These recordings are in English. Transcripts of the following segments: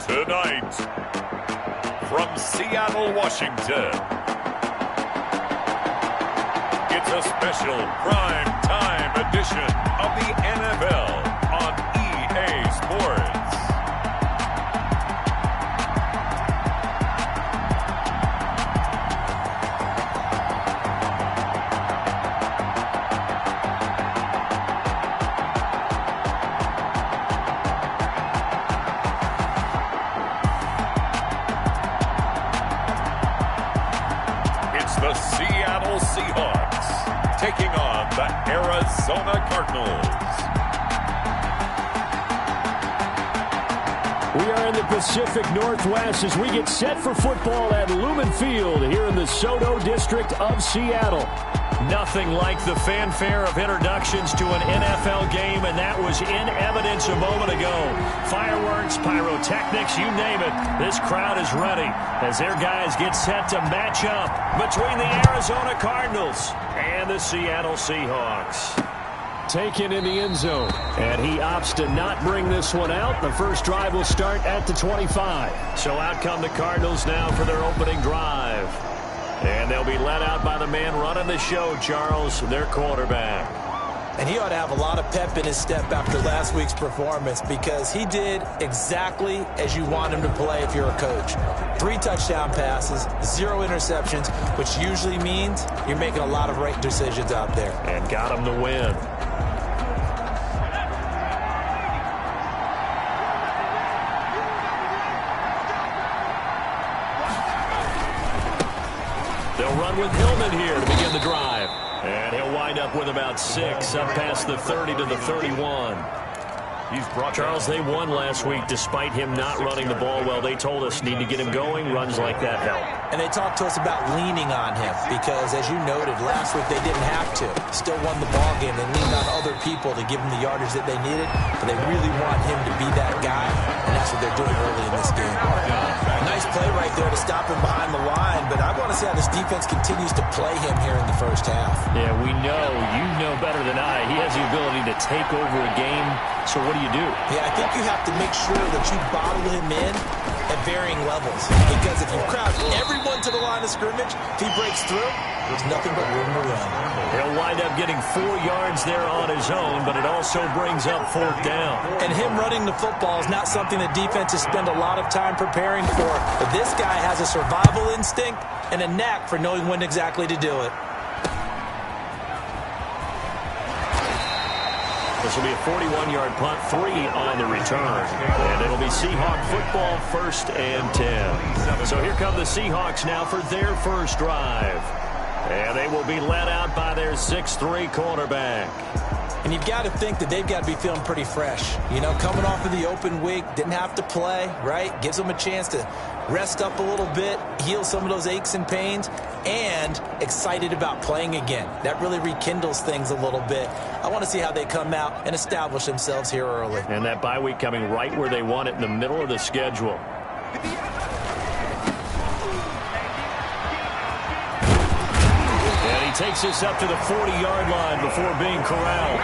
Tonight, from Seattle, Washington, it's a special prime time edition of the NFL on EA Sports. The Seattle Seahawks taking on the Arizona Cardinals. We are in the Pacific Northwest as we get set for football at Lumen Field here in the Soto District of Seattle. Nothing like the fanfare of introductions to an NFL game, and that was in evidence a moment ago. Fireworks, pyrotechnics, you name it. This crowd is ready as their guys get set to match up between the Arizona Cardinals and the Seattle Seahawks. Taken in the end zone, and he opts to not bring this one out. The first drive will start at the 25. So out come the Cardinals now for their opening drive. And they'll be led out by the man running the show, Charles, their quarterback. And he ought to have a lot of pep in his step after last week's performance because he did exactly as you want him to play if you're a coach. 3 touchdown passes, 0 interceptions, which usually means you're making a lot of right decisions out there. And got him the win. They'll run with Hillman here to begin the drive. And he'll wind up with about 6 up past the 30 to the 31. Charles, they won last week despite him not running the ball well. They told us need to get him going. Runs like that help. And they talked to us about leaning on him because, as you noted, last week they didn't have to. Still won the ball game. They leaned on other people to give them the yardage that they needed. But they really want him to be that guy, and that's what they're doing early in this game. Nice play right there to stop him behind the line, but I want to see how this defense continues to play him here in the first half. Yeah, we know. You know better than I. He has the ability to take over a game. So what do you do? Yeah, I think you have to make sure that you bottle him in at varying levels. Because if you crowd everyone to the line of scrimmage, if he breaks through, there's nothing but room to run. He'll wind up getting 4 yards there on his own, but it also brings up 4th down. And him running the football is not something that defenses spend a lot of time preparing for. But this guy has a survival instinct and a knack for knowing when exactly to do it. This will be a 41-yard punt, 3 on the return. And it'll be Seahawk football, 1st and 10. So here come the Seahawks now for their first drive. And they will be led out by their 6'3" quarterback. And you've got to think that they've got to be feeling pretty fresh. You know, coming off of the open week, didn't have to play, right? Gives them a chance to rest up a little bit, heal some of those aches and pains, and excited about playing again. That really rekindles things a little bit. I want to see how they come out and establish themselves here early. And that bye week coming right where they want it, in the middle of the schedule. And he takes this up to the 40-yard line before being corralled.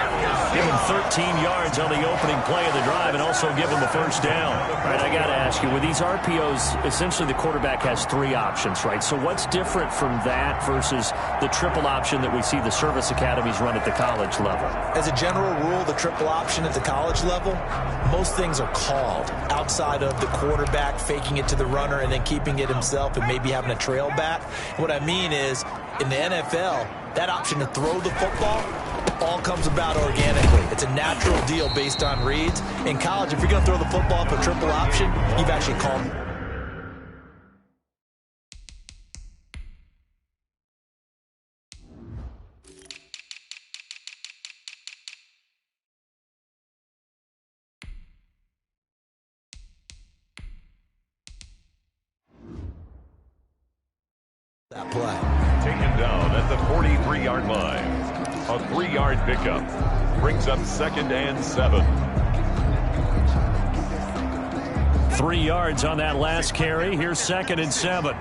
Give him 13 yards on the opening play of the drive and also give him the first down. All right, I got to ask you, with these RPOs, essentially the quarterback has 3 options, right? So what's different from that versus the triple option that we see the service academies run at the college level? As a general rule, the triple option at the college level, most things are called outside of the quarterback faking it to the runner and then keeping it himself and maybe having a trail back. What I mean is, in the NFL, that option to throw the football all comes about organically. It's a natural deal based on reads. In college, if you're going to throw the football for triple option, you've actually called that play. Taken down at the 43-yard line. A 3-yard pickup brings up 2nd and 7. 3 yards on that last carry. Here's 2nd and 7.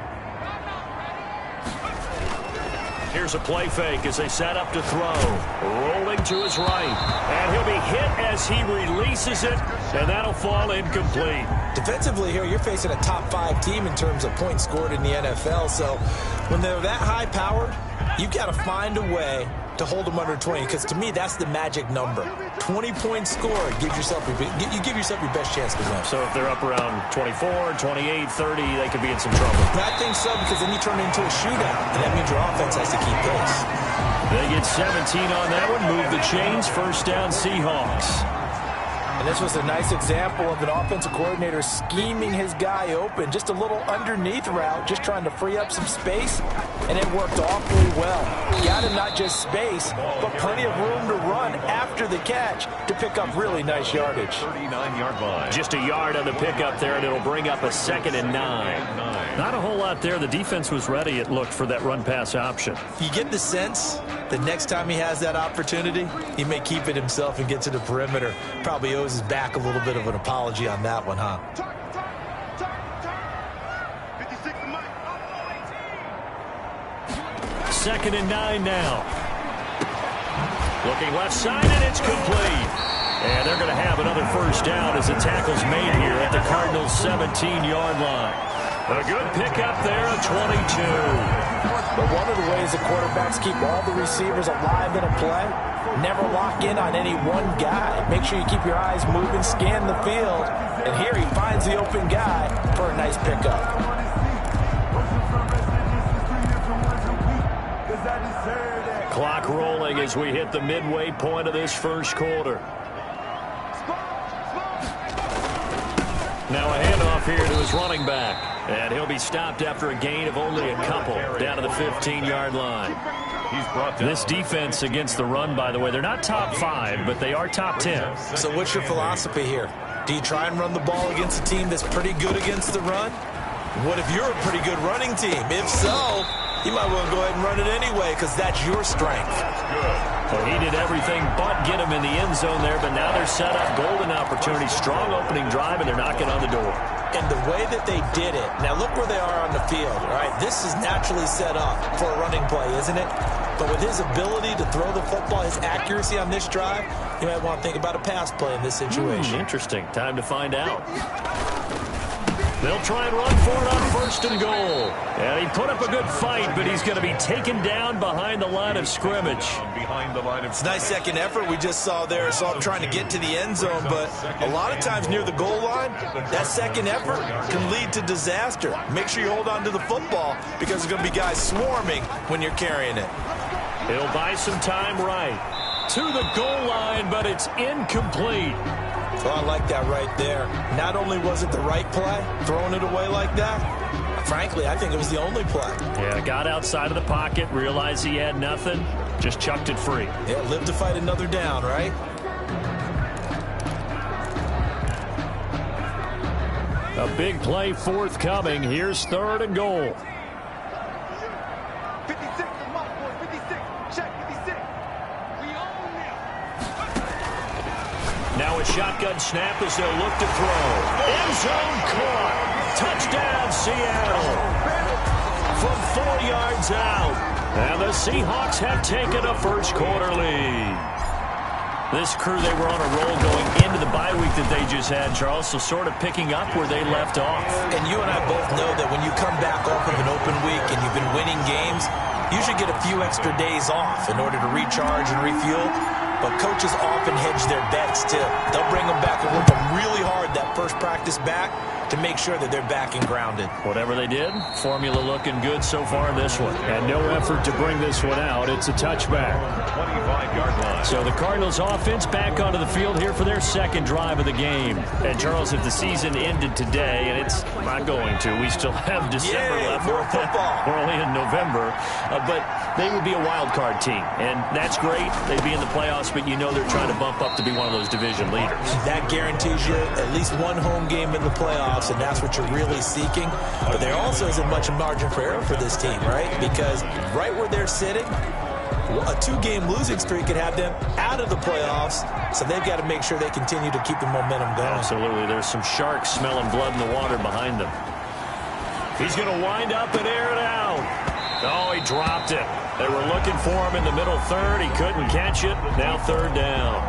Here's a play fake as they set up to throw. Rolling to his right. And he'll be hit as he releases it, and that'll fall incomplete. Defensively here, you're facing a top 5 team in terms of points scored in the NFL. So when they're that high-powered, you've got to find a way to hold them under 20, because to me, that's the magic number. 20 points scored, you give yourself your best chance to win. So if they're up around 24, 28, 30, they could be in some trouble. I think so, because then you turn it into a shootout, and that means your offense has to keep pace. They get 17 on that one, move the chains, first down Seahawks. And this was a nice example of an offensive coordinator scheming his guy open. Just a little underneath route, just trying to free up some space, and it worked awfully well. Got him not just space, but plenty of room to run after the catch to pick up really nice yardage. 39-yard line. Just a yard on the pickup there, and it'll bring up a 2nd and 9. Not a whole lot there. The defense was ready, it looked, for that run-pass option. You get the sense that next time he has that opportunity, he may keep it himself and get to the perimeter. Probably owes his back a little bit of an apology on that one, huh? Second and 9 now. Looking left side, and it's complete. And they're going to have another first down as the tackle's made here at the Cardinals' 17-yard line. A good pickup there, a 22. But one of the ways the quarterbacks keep all the receivers alive in a play, never lock in on any one guy. Make sure you keep your eyes moving, scan the field. And here he finds the open guy for a nice pickup. Clock rolling as we hit the midway point of this first quarter. Now a handoff here to his running back. And he'll be stopped after a gain of only a couple down to the 15-yard line. This defense against the run, by the way, they're not top 5, but they are top 10. So what's your philosophy here? Do you try and run the ball against a team that's pretty good against the run? What if you're a pretty good running team? If so, you might want to go ahead and run it anyway, because that's your strength. Well, he did everything but get him in the end zone there, but now they're set up. Golden opportunity, strong opening drive, and they're knocking on the door. And the way that they did it, now look where they are on the field, right? This is naturally set up for a running play, isn't it? But with his ability to throw the football, his accuracy on this drive, you might want to think about a pass play in this situation. Interesting. Time to find out. They'll try and run for it on 1st and goal. And he put up a good fight, but he's going to be taken down behind the line of scrimmage. It's a nice second effort we just saw there. So I'm trying to get to the end zone, but a lot of times near the goal line, that second effort can lead to disaster. Make sure you hold on to the football, because there's going to be guys swarming when you're carrying it. He'll buy some time right to the goal line, but it's incomplete. Oh, I like that right there. Not only was it the right play, throwing it away like that, frankly, I think it was the only play. Yeah, got outside of the pocket, realized he had nothing, just chucked it free. Yeah, live to fight another down, right? A big play forthcoming. Here's 3rd and goal. 56, check 56. Now a shotgun snap as they'll look to throw. End zone caught. Touchdown, Seattle. From 4 yards out. And the Seahawks have taken a first quarter lead. This crew, they were on a roll going into the bye week that they just had, Charles, so sort of picking up where they left off. And you and I both know that when you come back off of an open week and you've been winning games, you should get a few extra days off in order to recharge and refuel. But coaches often hedge their bets, too. They'll bring them back and work them really hard that first practice back to make sure that they're back and grounded. Whatever they did, formula looking good so far in this one. And no effort to bring this one out. It's a touchback. 25-yard line. So the Cardinals offense back onto the field here for their second drive of the game. And Charles, if the season ended today, and it's not going to, we still have December left. More football. We're only in November. But they would be a wild card team. And that's great. They'd be in the playoffs, but you know they're trying to bump up to be one of those division leaders. That guarantees you at least one home game in the playoffs, and that's what you're really seeking. But there also isn't much margin for error for this team, right? Because right where they're sitting, a 2-game losing streak could have them out of the playoffs, so they've got to make sure they continue to keep the momentum going. Absolutely. There's some sharks smelling blood in the water behind them. He's going to wind up and air it out. Oh, he dropped it. They were looking for him in the middle third. He couldn't catch it. Now third down.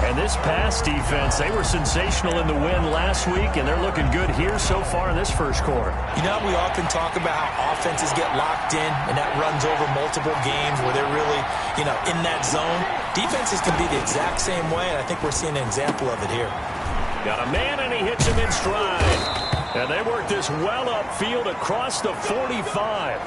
And this pass defense, they were sensational in the win last week, and they're looking good here so far in this first quarter. You know, we often talk about how offenses get locked in, and that runs over multiple games where they're really, in that zone. Defenses can be the exact same way, and I think we're seeing an example of it here. Got a man, and he hits him in stride. And they work this well upfield across the 45.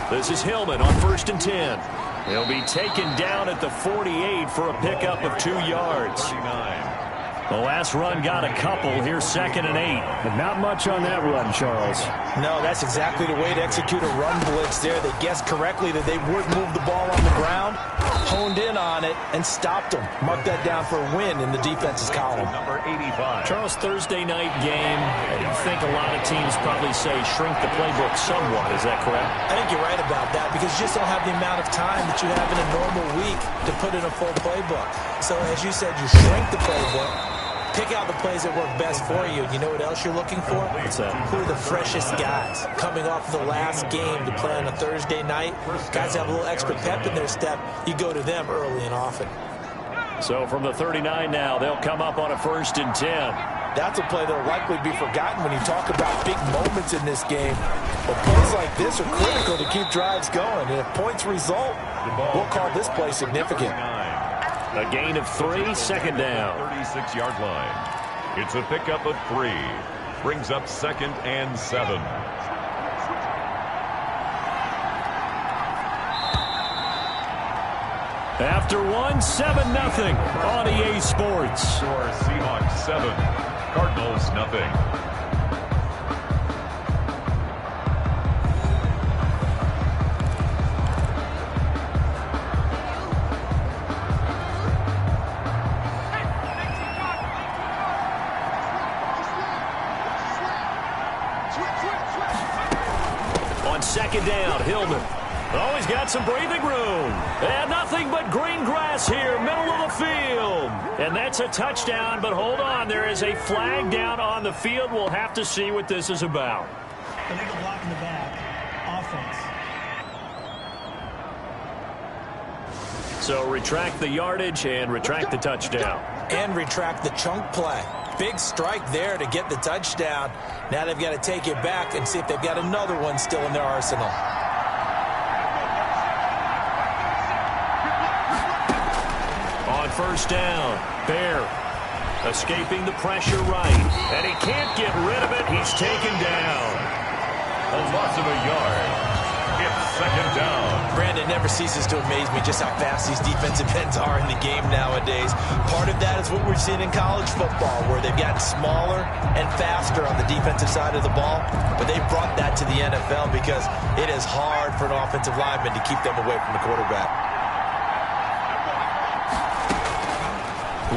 This is Hillman on 1st and 10. He'll be taken down at the 48 for a pickup of 2 yards. The last run got a couple. Here's 2nd and 8. But not much on that run, Charles. No, that's exactly the way to execute a run blitz there. They guessed correctly that they would move the ball on the ground, honed in on it, and stopped them. Mark that down for a win in the defense's column. Number 85. Charles, Thursday night game, I think a lot of teams probably say shrink the playbook somewhat. Is that correct? I think you're right about that because you just don't have the amount of time that you have in a normal week to put in a full playbook. So, as you said, you shrink the playbook. Pick out the plays that work best for you. You know what else you're looking for? What's that? Who are the freshest guys coming off the last game to play on a Thursday night? Guys have a little extra pep in their step. You go to them early and often. So from the 39 now, they'll come up on a 1st and 10. That's a play that will likely be forgotten when you talk about big moments in this game. But plays like this are critical to keep drives going. And if points result, we'll call this play significant. A gain of 3, 2nd down. 36-yard line. It's a pickup of 3. Brings up 2nd and 7. After 1, 7-0 on EA Sports. Score Seahawks 7. Cardinals 0. On 2nd down, Hillman. Oh, he's got some breathing room. And nothing but green grass here, middle of the field. And that's a touchdown, but hold on. There is a flag down on the field. We'll have to see what this is about. Illegal block in the back. Offense. So retract the yardage and retract the touchdown. And retract the chunk play. Big strike there to get the touchdown. Now they've got to take it back and see if they've got another one still in their arsenal. On 1st down, Bear escaping the pressure right. And he can't get rid of it. He's taken down. A loss of a yard. It's 2nd down. Brandon, never ceases to amaze me just how fast these defensive ends are in the game nowadays. Part of that is what we're seeing in college football, where they've gotten smaller and faster on the defensive side of the ball. But they've brought that to the NFL because it is hard for an offensive lineman to keep them away from the quarterback.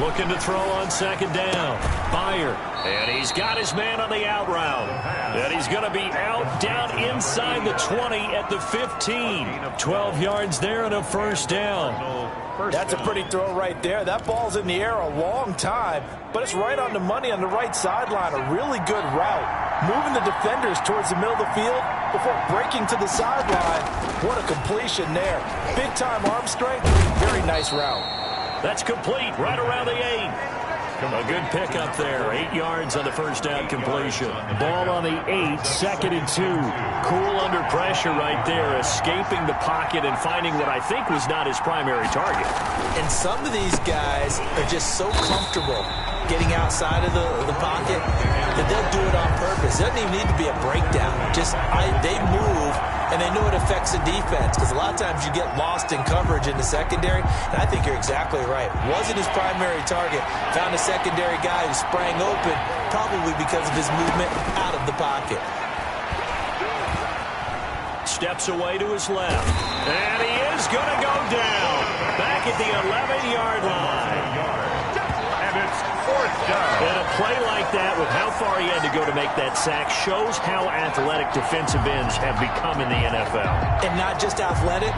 Looking to throw on 2nd down. Beyer. And he's got his man on the out route. And he's going to be out down inside the 20 at the 15. 12 yards there and a 1st down. That's a pretty throw right there. That ball's in the air a long time, but it's right on the money on the right sideline. A really good route. Moving the defenders towards the middle of the field before breaking to the sideline. What a completion there. Big-time arm strength. Very nice route. That's complete right around the 8. A good pickup there. 8 yards on the 1st down completion. Ball on the 8, 2nd and 2. Cool under pressure right there, escaping the pocket and finding what I think was not his primary target. And some of these guys are just so comfortable getting outside of the pocket that they'll do it on purpose. It doesn't even need to be a breakdown. They move, and they know it affects the defense because a lot of times you get lost in coverage in the secondary, and I think you're exactly right. Wasn't his primary target. Found a secondary guy who sprang open, probably because of his movement out of the pocket. Steps away to his left, and he is going to go down back at the 11-yard line. And it's 4th down. And a play like that with how far far he had to go to make that sack shows how athletic defensive ends have become in the NFL. And not just athletic,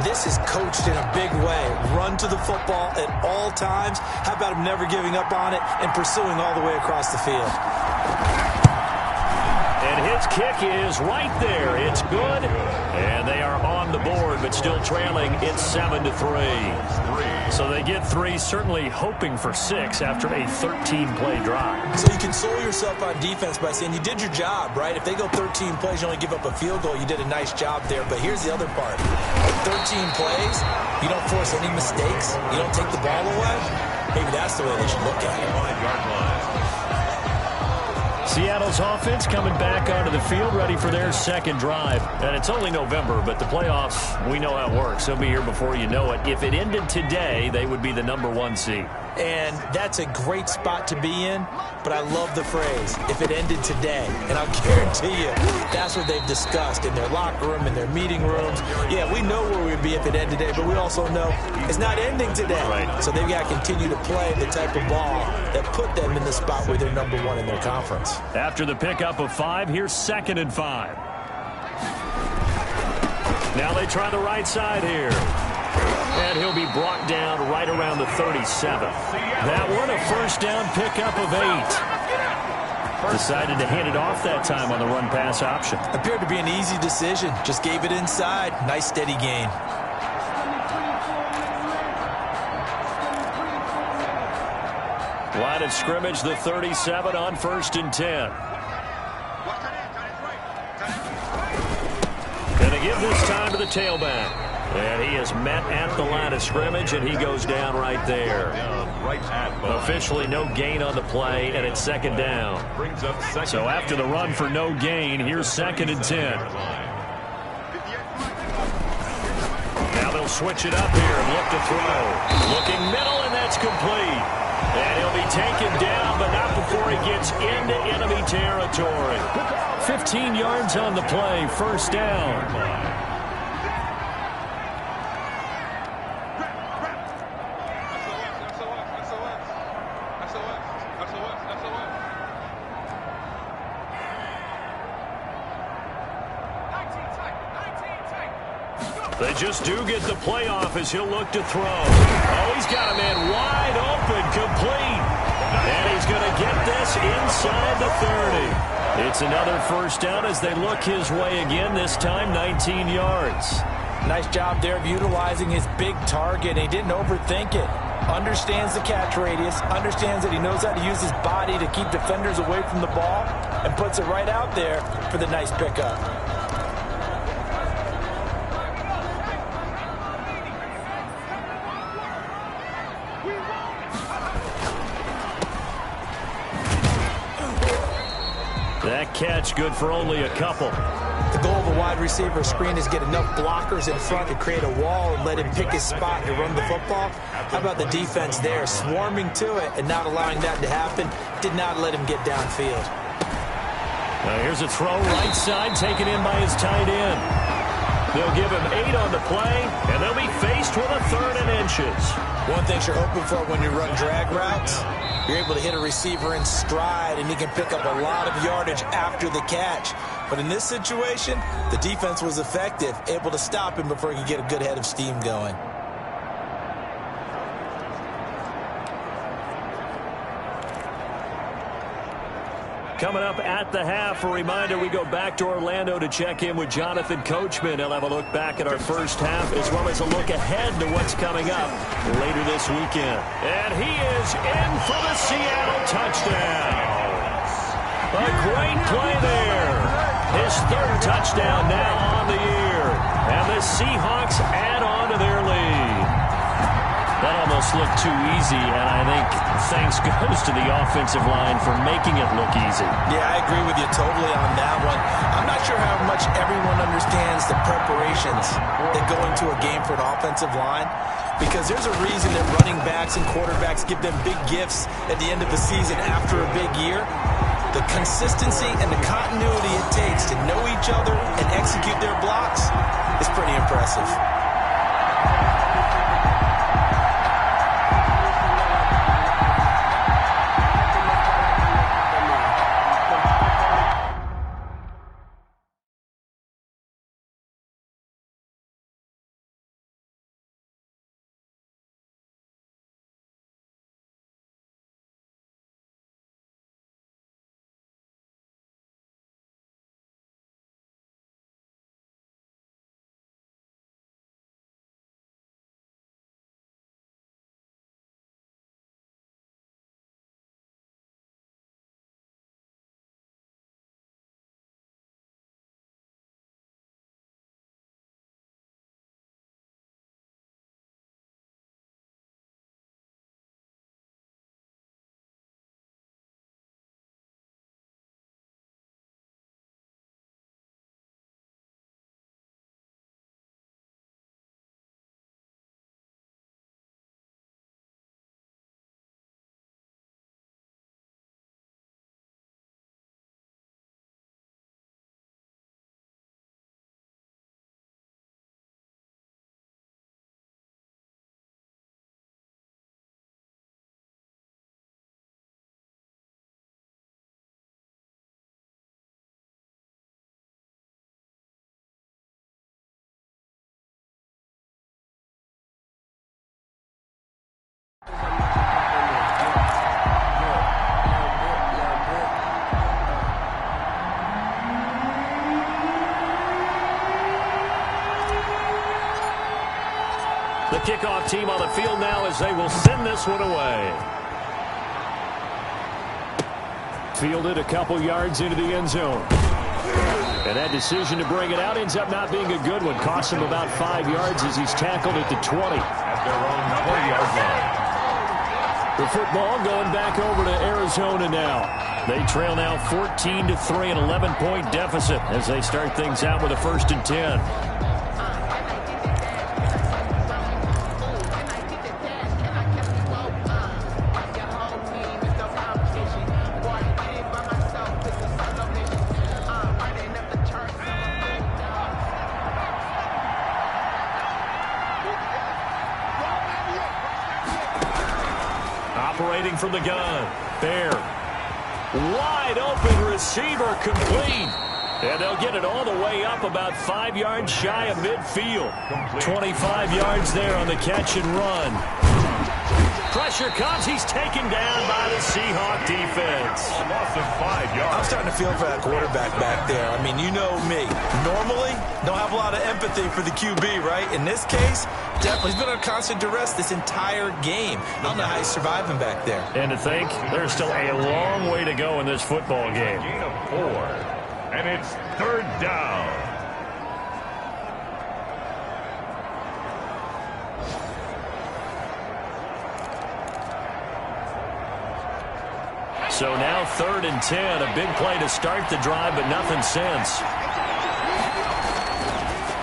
this is coached in a big way. Run to the football at all times. How about him never giving up on it and pursuing all the way across the field? And his kick is right there. It's good. And they are on the board, but still trailing. It's 7-3. So they get 3, certainly hoping for 6 after a 13-play drive. So you console yourself on defense by saying you did your job, right? If they go 13 plays, you only give up a field goal, you did a nice job there. But here's the other part. 13 plays, you don't force any mistakes, you don't take the ball away. Maybe that's the way they should look at it. Seattle's offense coming back onto the field, ready for their second drive. And it's only November, but the playoffs, we know how it works. They'll be here before you know it. If it ended today, they would be the #1 seed. And that's a great spot to be in, but I love the phrase, if it ended today. And I'll guarantee you, that's what they've discussed in their locker room, in their meeting rooms. Yeah, we know where we'd be if it ended today, but we also know it's not ending today. Right. So they've got to continue to play the type of ball that put them in the spot where they're #1 in their conference. After the pickup of 5, here's 2nd and 5. Now they try the right side here. And he'll be brought down right around the 37. That one, a first down pickup of 8. Decided to hand it off that time on the run-pass option. Appeared to be an easy decision. Just gave it inside. Nice steady gain. Line of scrimmage, the 37 on 1st and 10. Gonna give this time to the tailback. And he is met at the line of scrimmage, and he goes down right there. Officially no gain on the play, and it's 2nd down. So after the run for no gain, here's 2nd and 10. Now they'll switch it up here and look to throw. Looking middle, and that's complete. And he'll be taken down, but not before he gets into enemy territory. 15 yards on the play, 1st down. They just do get the playoff as he'll look to throw. Oh, he's got a man wide open, complete. And he's going to get this inside the 30. It's another 1st down as they look his way again, this time 19 yards. Nice job there of utilizing his big target. He didn't overthink it. Understands the catch radius, understands that he knows how to use his body to keep defenders away from the ball, and puts it right out there for the nice pickup. That catch good for only a couple. The goal of a wide receiver screen is get enough blockers in front to create a wall and let him pick his spot to run the football. How about the defense there, swarming to it and not allowing that to happen? Did not let him get downfield. Here's a throw right side taken in by his tight end. They'll give him 8 on the play, and they'll be faced with a 3rd and inches. One thing you're hoping for when you run drag routes, you're able to hit a receiver in stride, and he can pick up a lot of yardage after the catch. But in this situation, the defense was effective, able to stop him before he could get a good head of steam going. Coming up at the half, a reminder, we go back to Orlando to check in with Jonathan Coachman. He'll have a look back at our first half as well as a look ahead to what's coming up later this weekend. And he is in for the Seattle touchdown. A great play there. His 3rd touchdown now on the year. And the Seahawks add on to their lead. That almost looked too easy, and I think thanks goes to the offensive line for making it look easy. Yeah, I agree with you totally on that one. I'm not sure how much everyone understands the preparations that go into a game for an offensive line, because there's a reason that running backs and quarterbacks give them big gifts at the end of the season after a big year. The consistency and the continuity it takes to know each other and execute their blocks is pretty impressive. kickoff team on the field now as they will send this one away. Fielded a couple yards into the end zone. And that decision to bring it out ends up not being a good one. Costs him about 5 yards as he's tackled at the 20. At their own 20-yard line. The football going back over to Arizona now. They trail now 14-3, an 11-point deficit as they start things out with a 1st and 10. Operating from the gun. Bear. Wide open receiver complete. And they'll get it all the way up about 5 yards shy of midfield. 25 yards there on the catch and run. Pressure comes. He's taken down by the Seahawk defense. A loss of 5 yards. I'm starting to feel for that quarterback back there. I mean, you know me. Normally, don't have a lot of empathy for the QB, right? In this case, definitely. He's been under constant duress this entire game. I don't know how he's surviving back there. And to think, there's still a long way to go in this football game. Gain of 4. And it's 3rd down. So now 3rd and 10. A big play to start the drive, but nothing since.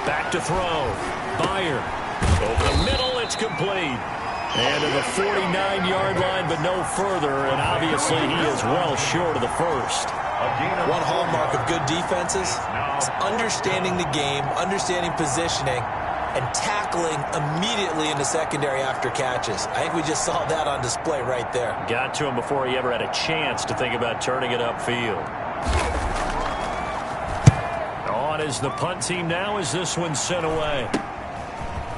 Back to throw. Byer. Over the middle, it's complete. And to the 49-yard line, but no further. And obviously, he is well short of the first. One hallmark of good defenses is understanding the game, understanding positioning, and tackling immediately in the secondary after catches. I think we just saw that on display right there. Got to him before he ever had a chance to think about turning it upfield. On is the punt team now as this one's sent away.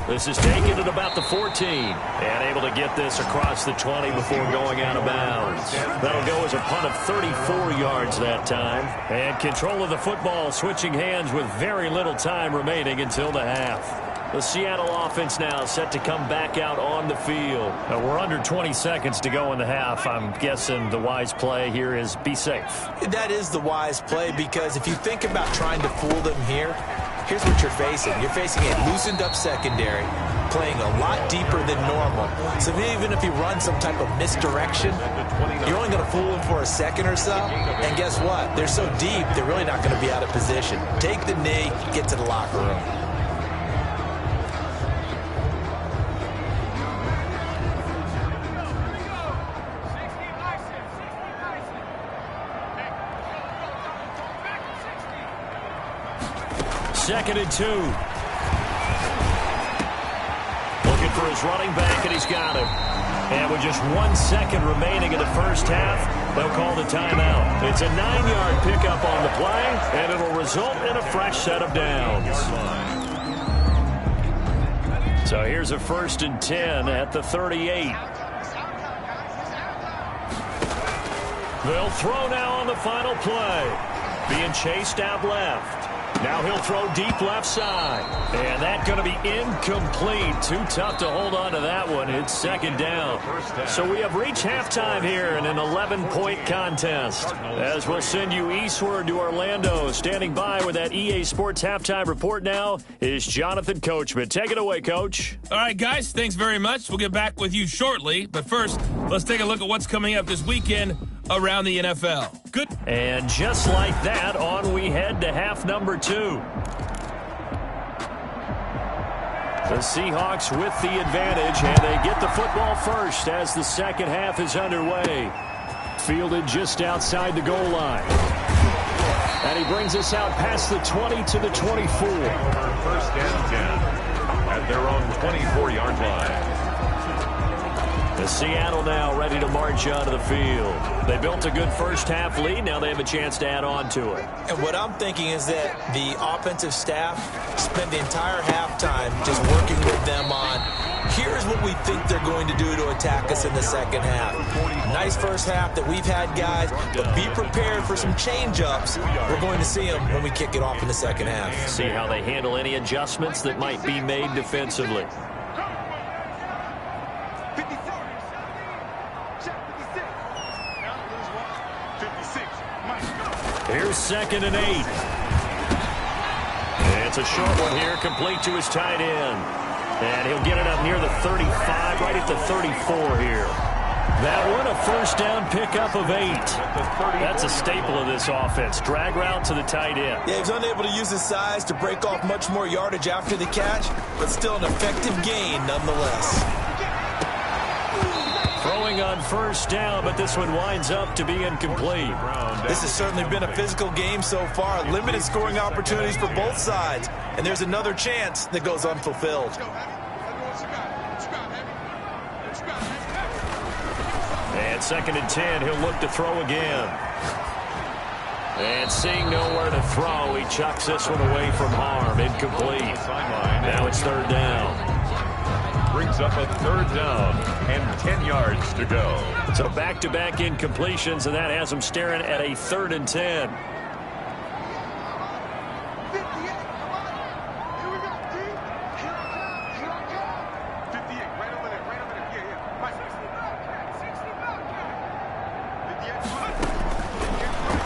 This is taken at about the 14. And able to get this across the 20 before going out of bounds. That'll go as a punt of 34 yards that time. And control of the football switching hands with very little time remaining until the half. The Seattle offense now set to come back out on the field. We're under 20 seconds to go in the half. I'm guessing the wise play here is be safe. That is the wise play because if you think about trying to fool them here, here's what you're facing. You're facing a loosened up secondary, playing a lot deeper than normal. So even if you run some type of misdirection, you're only going to fool them for a second or so. And guess what? They're so deep, they're really not going to be out of position. Take the knee, get to the locker room. Second and 2. Looking for his running back, and he's got him. And with just 1 second remaining in the first half, they'll call the timeout. It's a 9-yard pickup on the play, and it'll result in a fresh set of downs. So here's a 1st and 10 at the 38. They'll throw now on the final play. Being chased out left. Now he'll throw deep left side. And that's going to be incomplete. Too tough to hold on to that one. It's 2nd down. So we have reached halftime here in an 11-point contest. As we'll send you eastward to Orlando. Standing by with that EA Sports halftime report now is Jonathan Coachman. Take it away, Coach. All right, guys, thanks very much. We'll get back with you shortly. But first, let's take a look at what's coming up this weekend around the NFL. Good. And just like that, on we head to half number 2. The Seahawks with the advantage, and they get the football first as the second half is underway. Fielded just outside the goal line. And he brings us out past the 20 to the 24. 1st and 10 at their own 24-yard line. The Seattle now ready to march onto the field. They built a good first half lead. Now they have a chance to add on to it. And what I'm thinking is that the offensive staff spent the entire halftime just working with them on, here's what we think they're going to do to attack us in the second half. Nice first half that we've had, guys, but be prepared for some change-ups. We're going to see them when we kick it off in the second half. See how they handle any adjustments that might be made defensively. Here's 2nd and 8. It's a short one here, complete to his tight end. And he'll get it up near the 35, right at the 34 here. That one, a first down pickup of 8. That's a staple of this offense. Drag route to the tight end. Yeah, he was unable to use his size to break off much more yardage after the catch, but still an effective gain nonetheless. Throwing on first down, but this one winds up to be incomplete. This has certainly been a physical game so far. Limited scoring opportunities for both sides. And there's another chance that goes unfulfilled. And 2nd and 10, he'll look to throw again. And seeing nowhere to throw, he chucks this one away from harm. Incomplete. Now it's 3rd down. Brings up a 3rd down and 10 yards to go. So back-to-back incompletions, and that has him staring at a 3rd and 10.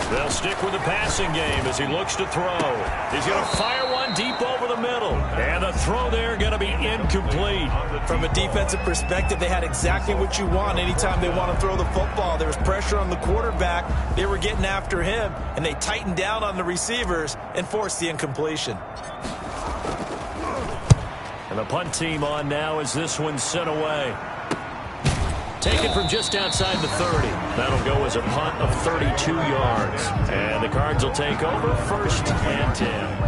They'll stick with the passing game as he looks to throw. He's going to fire one deep over the middle. And the throw there going to be incomplete. From a defensive perspective, they had exactly what you want anytime they want to throw the football. There was pressure on the quarterback. They were getting after him, and they tightened down on the receivers and forced the incompletion. And the punt team on now as this one's sent away. Taken from just outside the 30. That'll go as a punt of 32 yards. And the Cards will take over 1st and 10.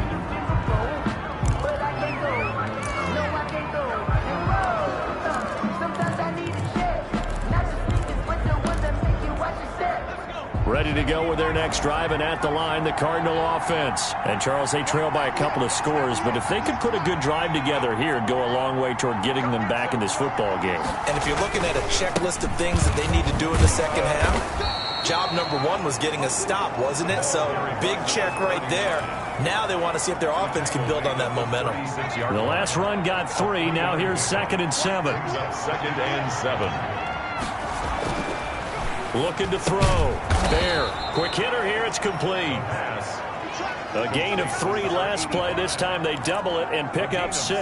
Ready to go with their next drive, and at the line, the Cardinal offense. And, Charles, they trail by a couple of scores, but if they could put a good drive together here, it'd go a long way toward getting them back in this football game. And if you're looking at a checklist of things that they need to do in the second half, job number 1 was getting a stop, wasn't it? So, big check right there. Now they want to see if their offense can build on that momentum. The last run got 3. Now here's 2nd and 7. 2nd and 7. Looking to throw. There. Quick hitter here. It's complete. A gain of 3 last play. This time they double it and pick up 6.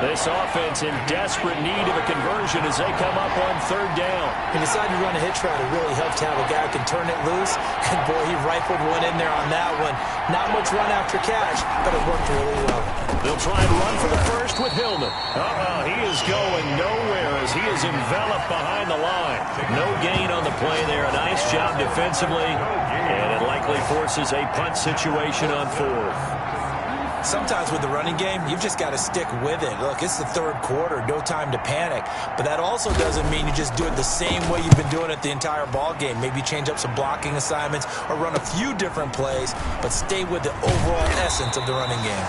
This offense in desperate need of a conversion as they come up on 3rd down. He decided to run a hitch route. It really helped to have a guy who can turn it loose. And, boy, he rifled one in there on that one. Not much run after catch, but it worked really well. They'll try and run for the first with Hillman. He is going nowhere as he is enveloped behind the line. No gain on the play there. A nice job defensively. And it likely forces a punt situation on 4th. Sometimes with the running game, you've just got to stick with it. Look, it's the 3rd quarter, no time to panic. But that also doesn't mean you just do it the same way you've been doing it the entire ball game. Maybe change up some blocking assignments or run a few different plays, but stay with the overall essence of the running game.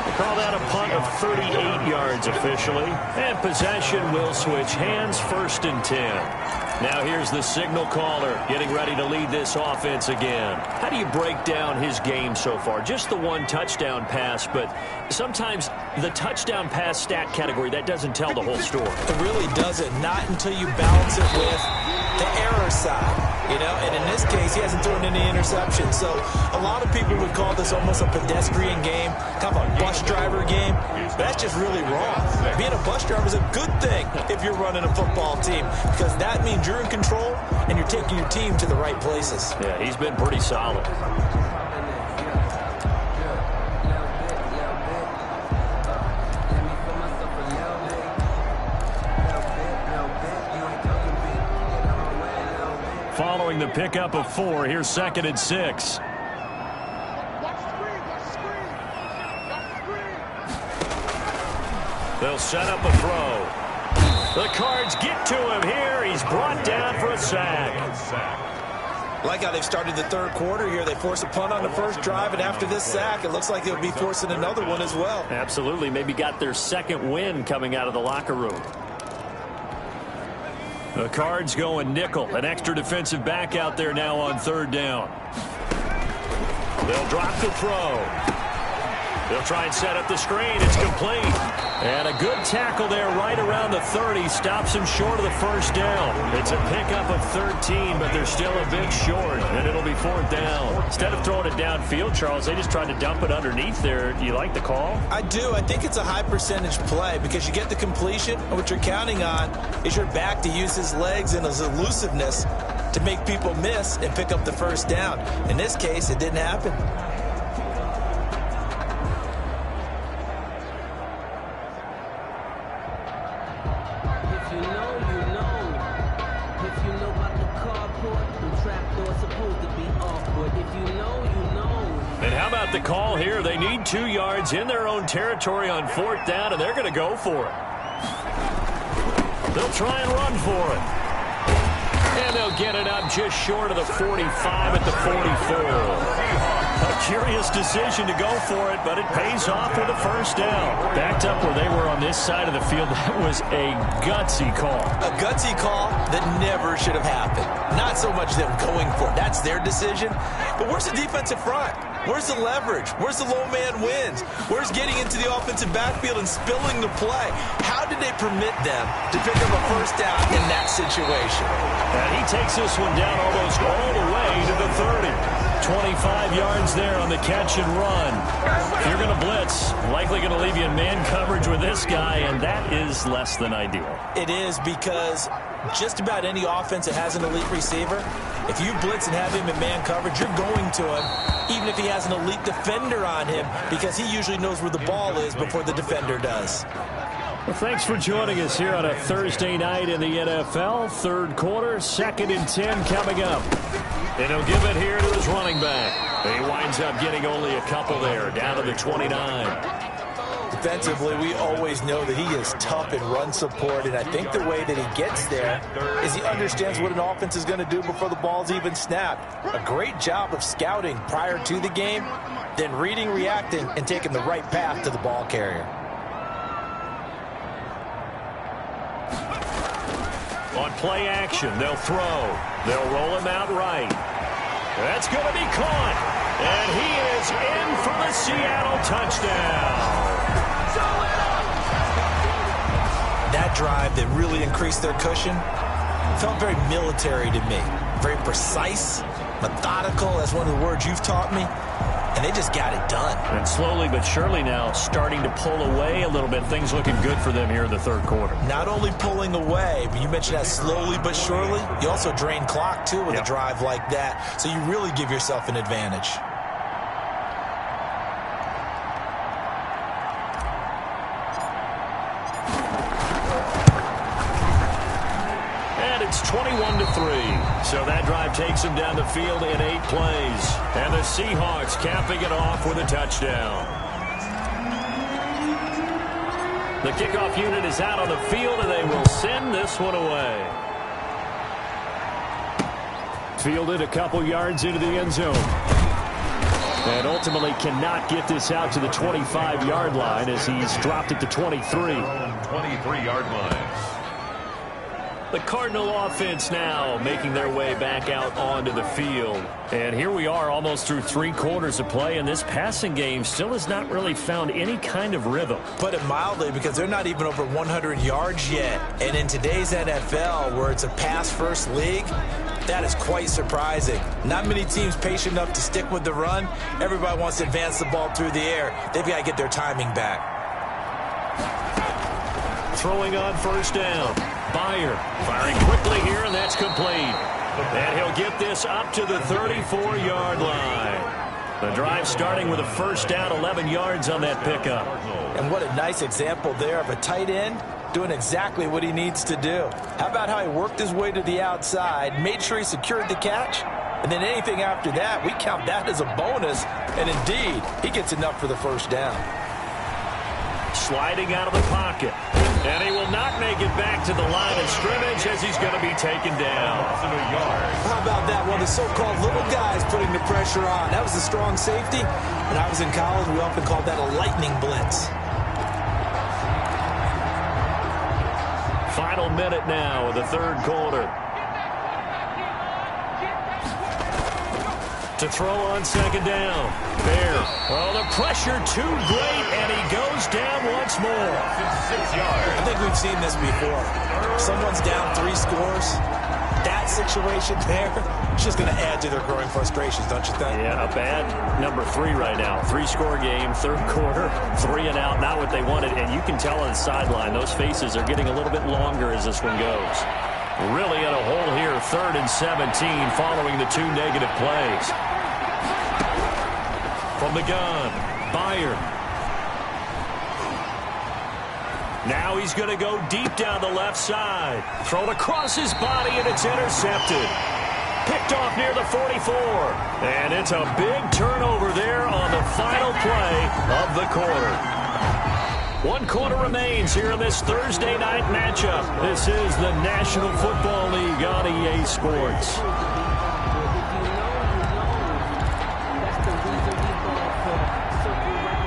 They call that a punt of 38 yards officially. And possession will switch hands, 1st and 10. Now here's the signal caller getting ready to lead this offense again. How do you break down his game so far? Just the 1 touchdown pass, but sometimes the touchdown pass stat category, that doesn't tell the whole story. It really doesn't. Not until you balance it with the error side. You know, and in this case, he hasn't thrown any interceptions. So a lot of people would call this almost a pedestrian game, kind of a bus driver game. That's just really wrong. Being a bus driver is a good thing if you're running a football team, because that means you're in control and you're taking your team to the right places. Yeah, he's been pretty solid. Following the pickup of 4, here's 2nd and 6. They'll set up a throw. The Cards get to him here. He's brought down for a sack. Like how they've started the 3rd quarter here. They force a punt on the first drive, and after this sack, it looks like they'll be forcing another one as well. Absolutely. Maybe got their 2nd win coming out of the locker room. The Cards going nickel. An extra defensive back out there now on 3rd down. They'll drop the throw. They'll try and set up the screen. It's complete. And a good tackle there right around the 30. Stops him short of the first down. It's a pickup of 13, but they're still a bit short, and it'll be fourth down. Instead of throwing it downfield, Charles, they just tried to dump it underneath there. Do you like the call? I do. I think it's a high-percentage play because you get the completion, and what you're counting on is your back to use his legs and his elusiveness to make people miss and pick up the first down. In this case, it didn't happen. The call here, they need 2 yards in their own territory on fourth down, and they're going to go for it. They'll try and run for it. And they'll get it up just short of the 45 at the 44. A curious decision to go for it, but it pays off with a first down. Backed up where they were on this side of the field, that was a gutsy call. A gutsy call that never should have happened. Not so much them going for it. That's their decision. But where's the defensive front? Where's the leverage? Where's the low man wins? Where's getting into the offensive backfield and spilling the play? How did they permit them to pick up a first down in that situation? And he takes this one down almost all the way to the 30. 25 yards there on the catch and run. If you're going to blitz, likely going to leave you in man coverage with this guy, and that is less than ideal. It is, because just about any offense that has an elite receiver, if you blitz and have him in man coverage, you're going to him, even if he has an elite defender on him, because he usually knows where the ball is before the defender does. Well, thanks for joining us here on a Thursday night in the NFL. Third quarter, 2nd and 10 coming up. And he'll give it here to his running back. He winds up getting only a couple there, down to the 29. Defensively, we always know that he is tough in run support, and I think the way that he gets there is he understands what an offense is going to do before the ball's even snapped. A great job of scouting prior to the game, then reading, reacting, and taking the right path to the ball carrier. On play action, they'll throw. They'll roll him out right. That's going to be caught. And he is in for the Seattle touchdown. That drive that really increased their cushion felt very military to me. Very precise, methodical. That's one of the words you've taught me. And they just got it done. And slowly but surely now starting to pull away a little bit. Things looking good for them here in the third quarter. Not only pulling away, but you mentioned that slowly but surely. You also drain clock, too, with a drive like that. So you really give yourself an advantage. It's 21-3. So that drive takes him down the field in 8 plays. And the Seahawks capping it off with a touchdown. The kickoff unit is out on the field, and they will send this one away. Fielded a couple yards into the end zone. And ultimately cannot get this out to the 25-yard line as he's dropped it to 23. 23-yard line. The Cardinal offense now making their way back out onto the field. And here we are almost through 3 quarters of play, and this passing game still has not really found any kind of rhythm. Put it mildly, because they're not even over 100 yards yet. And in today's NFL, where it's a pass-first league, that is quite surprising. Not many teams patient enough to stick with the run. Everybody wants to advance the ball through the air. They've got to get their timing back. Throwing on first down. Byer firing quickly here, and that's complete. And he'll get this up to the 34-yard line. The drive starting with a first down, 11 yards on that pickup. And what a nice example there of a tight end doing exactly what he needs to do. How about how he worked his way to the outside, made sure he secured the catch, and then anything after that, we count that as a bonus. And indeed, he gets enough for the first down. Sliding out of the pocket. And he will not make it back to the line of scrimmage as he's going to be taken down. How about that? One of the so-called little guys putting the pressure on. That was a strong safety. When I was in college, we often called that a lightning blitz. Final minute now of the third quarter. to throw on second down. Bear. Well, the pressure too great, and he goes down once more. 6 yards. I think we've seen this before. Someone's down 3 scores. That situation there, it's just going to add to their growing frustrations, don't you think? Yeah, a bad number 3 right now. 3-score game, third quarter, 3 and out, not what they wanted. And you can tell on the sideline, those faces are getting a little bit longer as this one goes. Really in a hole here, 3rd and 17 following the 2 negative plays. From the gun, Byard. Now he's going to go deep down the left side. Thrown across his body, and it's intercepted. Picked off near the 44. And it's a big turnover there on the final play of the quarter. 1 quarter remains here in this Thursday night matchup. This is the National Football League on EA Sports.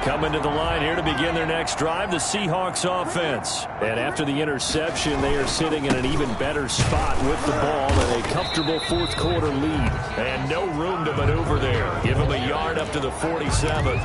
Coming to the line here to begin their next drive, the Seahawks offense. And after the interception, they are sitting in an even better spot with the ball and a comfortable 4th quarter lead. And no room to maneuver there. Give them a yard up to the 47.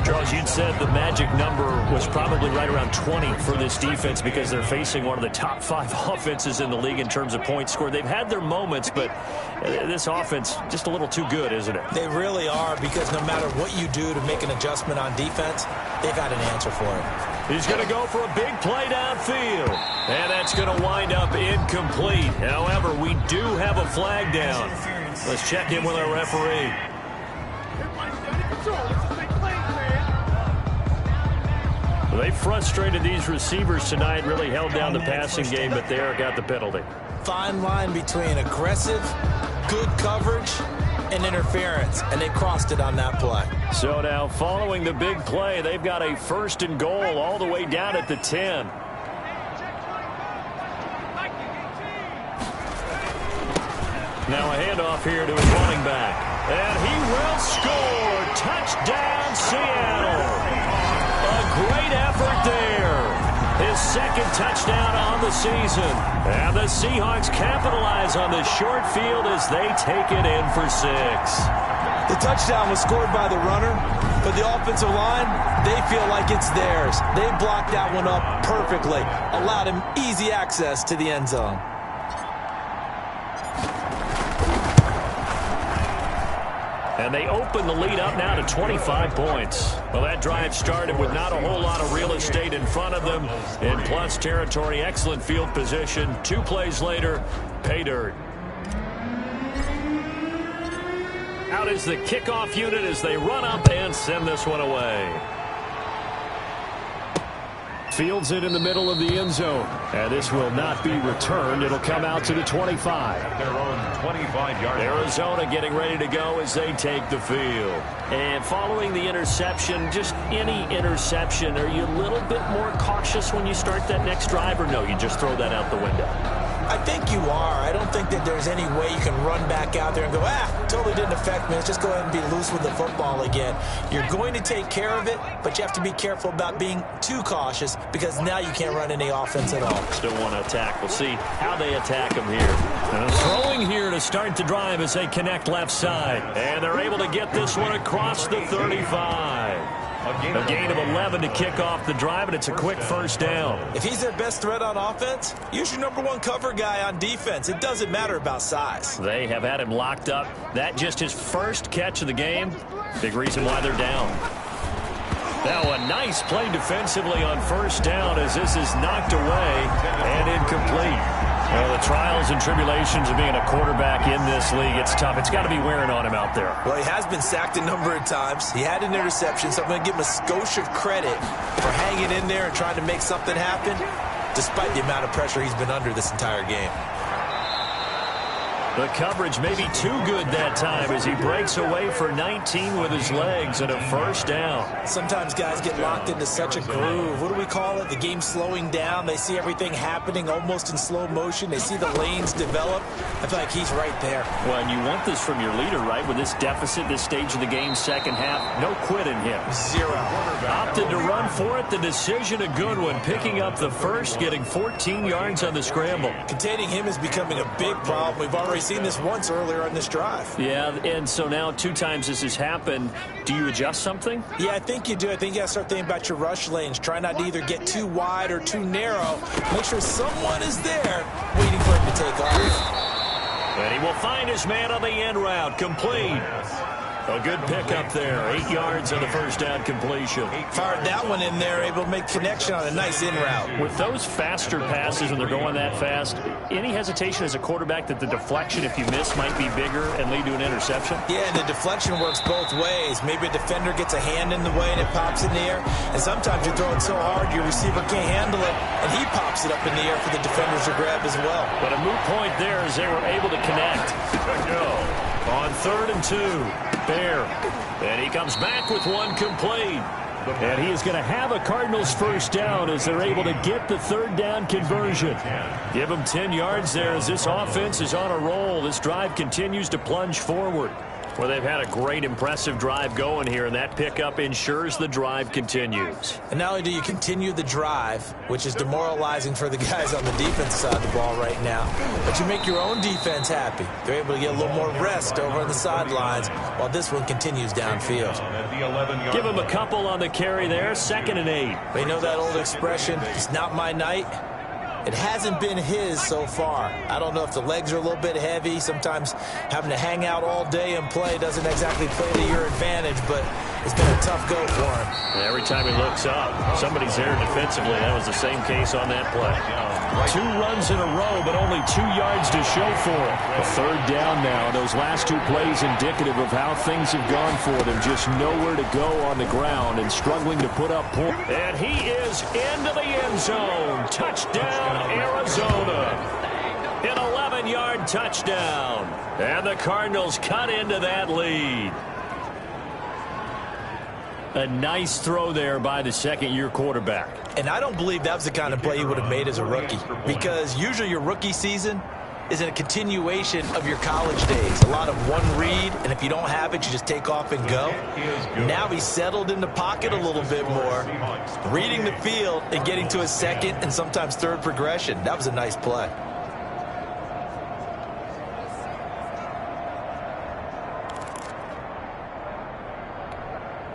Charles, you'd said the magic number was probably right around 20 for this defense because they're facing one of the top 5 offenses in the league in terms of points scored. They've had their moments, but this offense just a little too good, isn't it? They really are, because no matter what you do to make an adjustment on defense, they've got an answer for it. He's going to go for a big play downfield. And that's going to wind up incomplete. However, we do have a flag down. Let's check in with our referee. They frustrated these receivers tonight, really held down the passing game, but they got the penalty. Fine line between aggressive, good coverage, and interference, and they crossed it on that play. So now, following the big play, they've got a 1st and goal all the way down at the 10. Now a handoff here to his running back. And he will score. Touchdown, Seattle. A great effort there. His 2nd touchdown on the season. And the Seahawks capitalize on the short field as they take it in for 6. The touchdown was scored by the runner, but the offensive line, they feel like it's theirs. They blocked that one up perfectly, allowed him easy access to the end zone. And they open the lead up now to 25 points. Well, that drive started with not a whole lot of real estate in front of them. In plus territory, excellent field position. 2 plays later, pay dirt. Out is the kickoff unit as they run up and send this one away. Fields it in the middle of the end zone. And this will not be returned. It'll come out to the 25. Their own 25-yard. Arizona getting ready to go as they take the field. And following the interception, just any interception, are you a little bit more cautious when you start that next drive, or no, you just throw that out the window? I think you are. I don't think that there's any way you can run back out there and go, totally didn't affect me. Let's just go ahead and be loose with the football again. You're going to take care of it, but you have to be careful about being too cautious, because now you can't run any offense at all. Still want to attack. We'll see how they attack him here. And throwing here to start the drive as they connect left side. And they're able to get this one across the 35. A gain of 11 to kick off the drive, and it's a quick 1st down. If he's their best threat on offense, use your #1 cover guy on defense. It doesn't matter about size. They have had him locked up. That just his 1st catch of the game. Big reason why they're down. Now a nice play defensively on 1st down as this is knocked away and incomplete. Well, the trials and tribulations of being a quarterback in this league, it's tough. It's got to be wearing on him out there. Well, he has been sacked a number of times. He had an interception, so I'm going to give him a skosh of credit for hanging in there and trying to make something happen, despite the amount of pressure he's been under this entire game. The coverage may be too good that time as he breaks away for 19 with his legs and a 1st down. Sometimes guys get locked into such a groove. What do we call it? The game slowing down. They see everything happening almost in slow motion. They see the lanes develop. I feel like he's right there. Well, and you want this from your leader, right? With this deficit, this stage of the game, 2nd half, no quit in him. 0. Opted to run for it. The decision a good one. Picking up the 1st, getting 14 yards on the scramble. Containing him is becoming a big problem. We've already seen this once earlier on this drive. Yeah, and so now 2 times this has happened. Do you adjust something? Yeah, I think you do. I think you got to start thinking about your rush lanes. Try not to either get too wide or too narrow. Make sure someone is there waiting for him to take off. And he will find his man on the end route. Complete. A good pickup there. 8 yards on the first down completion. Fired that one in there, able to make connection on a nice in route. With those faster passes when they're going that fast, any hesitation as a quarterback that the deflection, if you miss, might be bigger and lead to an interception? Yeah, and the deflection works both ways. Maybe a defender gets a hand in the way and it pops in the air. And sometimes you throw it so hard your receiver can't handle it, and he pops it up in the air for the defenders to grab as well. But a moot point there as they were able to connect. On 3rd and 2. Bear. And he comes back with one complete. And he is going to have a Cardinals first down as they're able to get the 3rd down conversion. Give him 10 yards there as this offense is on a roll. This drive continues to plunge forward. Well, they've had a great, impressive drive going here, and that pickup ensures the drive continues. And not only do you continue the drive, which is demoralizing for the guys on the defense side of the ball right now, but you make your own defense happy. They're able to get a little more rest over on the sidelines while this one continues downfield. Give him a couple on the carry there, 2nd and 8. But you know that old expression, it's not my night? It hasn't been his so far. I don't know if the legs are a little bit heavy. Sometimes having to hang out all day and play doesn't exactly play to your advantage, but it's been a tough go for him. And every time he looks up, somebody's there defensively. That was the same case on that play. 2 runs in a row, but only 2 yards to show for it. A 3rd down now. Those last 2 plays indicative of how things have gone for them. Just nowhere to go on the ground and struggling to put up points. And he is into the end zone. Touchdown, Arizona. An 11-yard touchdown. And the Cardinals cut into that lead. A nice throw there by the 2nd-year quarterback. And I don't believe that was the kind of play he would have made as a rookie, because usually your rookie season is a continuation of your college days. A lot of one read, and if you don't have it, you just take off and go. Now he's settled in the pocket a little bit more, reading the field and getting to his 2nd and sometimes 3rd progression. That was a nice play.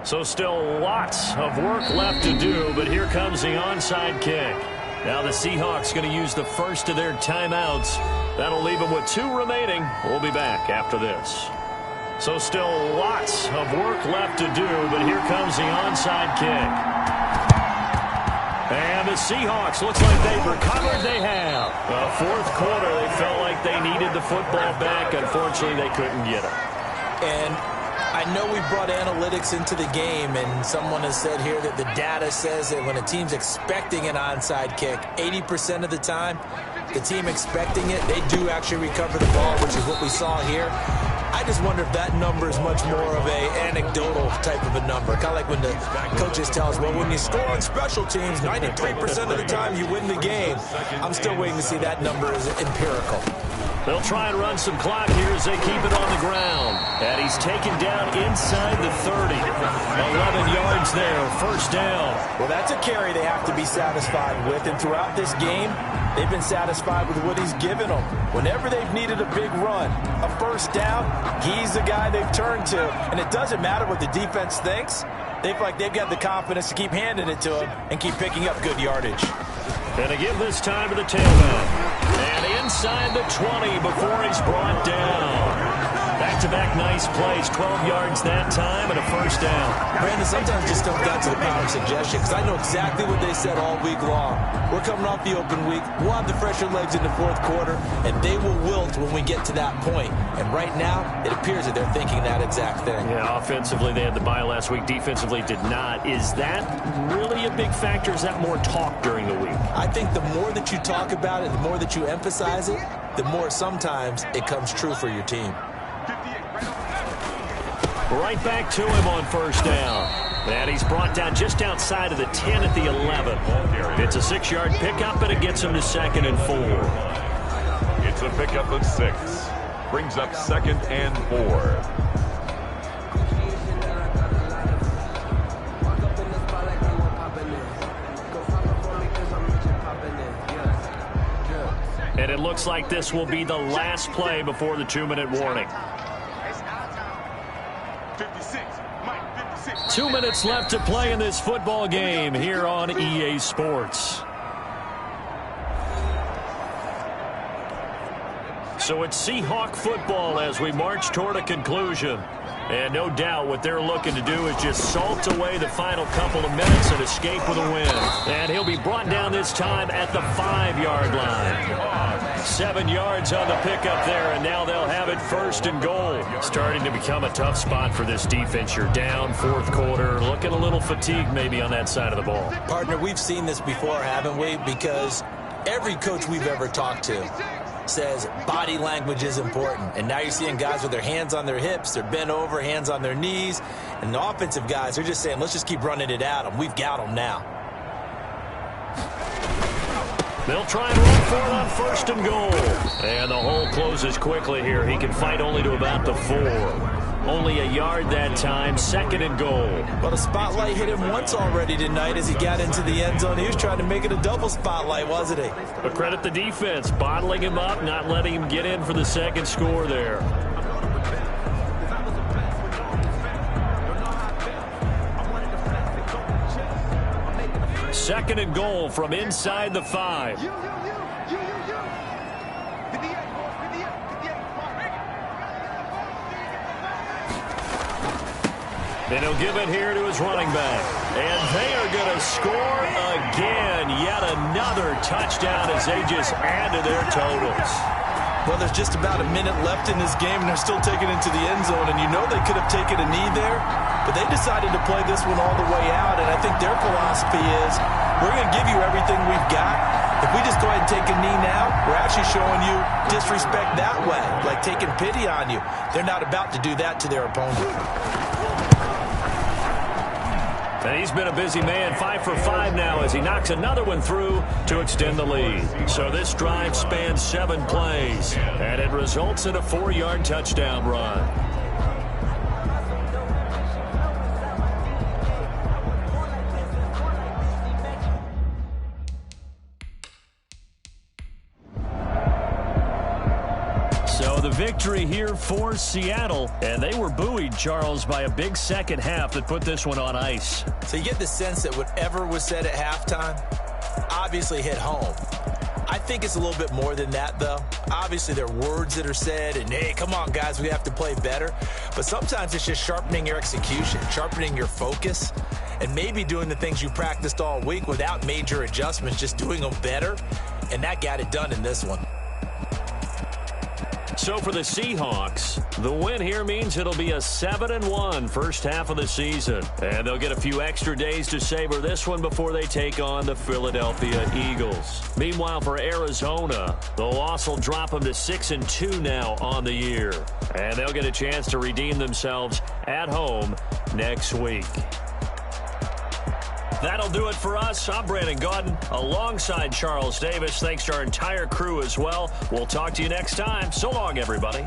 So still lots of work left to do, but here comes the onside kick. Now the Seahawks going to use the first of their timeouts. That'll leave them with 2 remaining. We'll be back after this. So still lots of work left to do, but here comes the onside kick. And the Seahawks, looks like they've recovered. They have. Well, 4th quarter, they felt like they needed the football back. Unfortunately, they couldn't get it. And I know we brought analytics into the game, and someone has said here that the data says that when a team's expecting an onside kick, 80% of the time, the team expecting it, they do actually recover the ball, which is what we saw here. I just wonder if that number is much more of a anecdotal type of a number. Kind of like when the coaches tell us, well, when you score on special teams, 93% of the time you win the game. I'm still waiting to see that number is empirical. They'll try and run some clock here as they keep it on the ground. And he's taken down inside the 30. 11 yards there, 1st down. Well, that's a carry they have to be satisfied with. And throughout this game, they've been satisfied with what he's given them. Whenever they've needed a big run, a 1st down, he's the guy they've turned to. And it doesn't matter what the defense thinks. They feel like they've got the confidence to keep handing it to him and keep picking up good yardage. And again this time to the tailback. And inside the 20 before he's brought down. Back-to-back nice plays, 12 yards that time and a 1st down. Brandon, sometimes just comes down to the power of suggestion, because I know exactly what they said all week long. We're coming off the open week. We'll have the fresher legs in the 4th quarter, and they will wilt when we get to that point. And right now, it appears that they're thinking that exact thing. Yeah, offensively, they had the bye last week. Defensively, did not. Is that really a big factor? Is that more talk during the week? I think the more that you talk about it, the more that you emphasize it, the more sometimes it comes true for your team. Right back to him on 1st down. And he's brought down just outside of the 10 at the 11. It's a 6-yard pickup, and it gets him to 2nd and 4. It's a pickup of 6. Brings up 2nd and 4. And it looks like this will be the last play before the 2-minute warning. 2 minutes left to play in this football game here on EA Sports. So it's Seahawk football as we march toward a conclusion. And no doubt what they're looking to do is just salt away the final couple of minutes and escape with a win. And he'll be brought down this time at the 5-yard line. 7 yards on the pickup there, and now they'll have it first and goal. Starting to become a tough spot for this defense. You're down fourth quarter, looking a little fatigued maybe on that side of the ball. Partner, we've seen this before, haven't we? Because every coach we've ever talked to says body language is important. And now you're seeing guys with their hands on their hips, they're bent over, hands on their knees. And the offensive guys, they're just saying, let's just keep running it at them. We've got them now. They'll try and run for it on first and goal. And the hole closes quickly here. He can fight only to about the 4. Only a yard that time, 2nd and goal. Well, the spotlight hit him once already tonight as he got into the end zone. He was trying to make it a double spotlight, wasn't he? But credit the defense, bottling him up, not letting him get in for the second score there. Second and goal from inside the 5. And he'll give it here to his running back. And they are going to score again. Yet another touchdown as they just add to their totals. Well, there's just about a minute left in this game, and they're still taking it to the end zone. And you know they could have taken a knee there, but they decided to play this one all the way out. And I think their philosophy is, we're going to give you everything we've got. If we just go ahead and take a knee now, we're actually showing you disrespect that way, like taking pity on you. They're not about to do that to their opponent. And he's been a busy man, 5 for 5 now as he knocks another one through to extend the lead. So this drive spans 7 plays, and it results in a 4-yard touchdown run. The victory here for Seattle, and they were buoyed, Charles, by a big second half that put this one on ice. So you get the sense that whatever was said at halftime obviously hit home. I think it's a little bit more than that, though. Obviously, there are words that are said, and, hey, come on, guys, we have to play better. But sometimes it's just sharpening your execution, sharpening your focus, and maybe doing the things you practiced all week without major adjustments, just doing them better. And that got it done in this one. So for the Seahawks, the win here means it'll be a 7-1 first half of the season. And they'll get a few extra days to savor this one before they take on the Philadelphia Eagles. Meanwhile, for Arizona, the loss will drop them to 6-2 now on the year. And they'll get a chance to redeem themselves at home next week. That'll do it for us. I'm Brandon Gaudin alongside Charles Davis. Thanks to our entire crew as well. We'll talk to you next time. So long, everybody.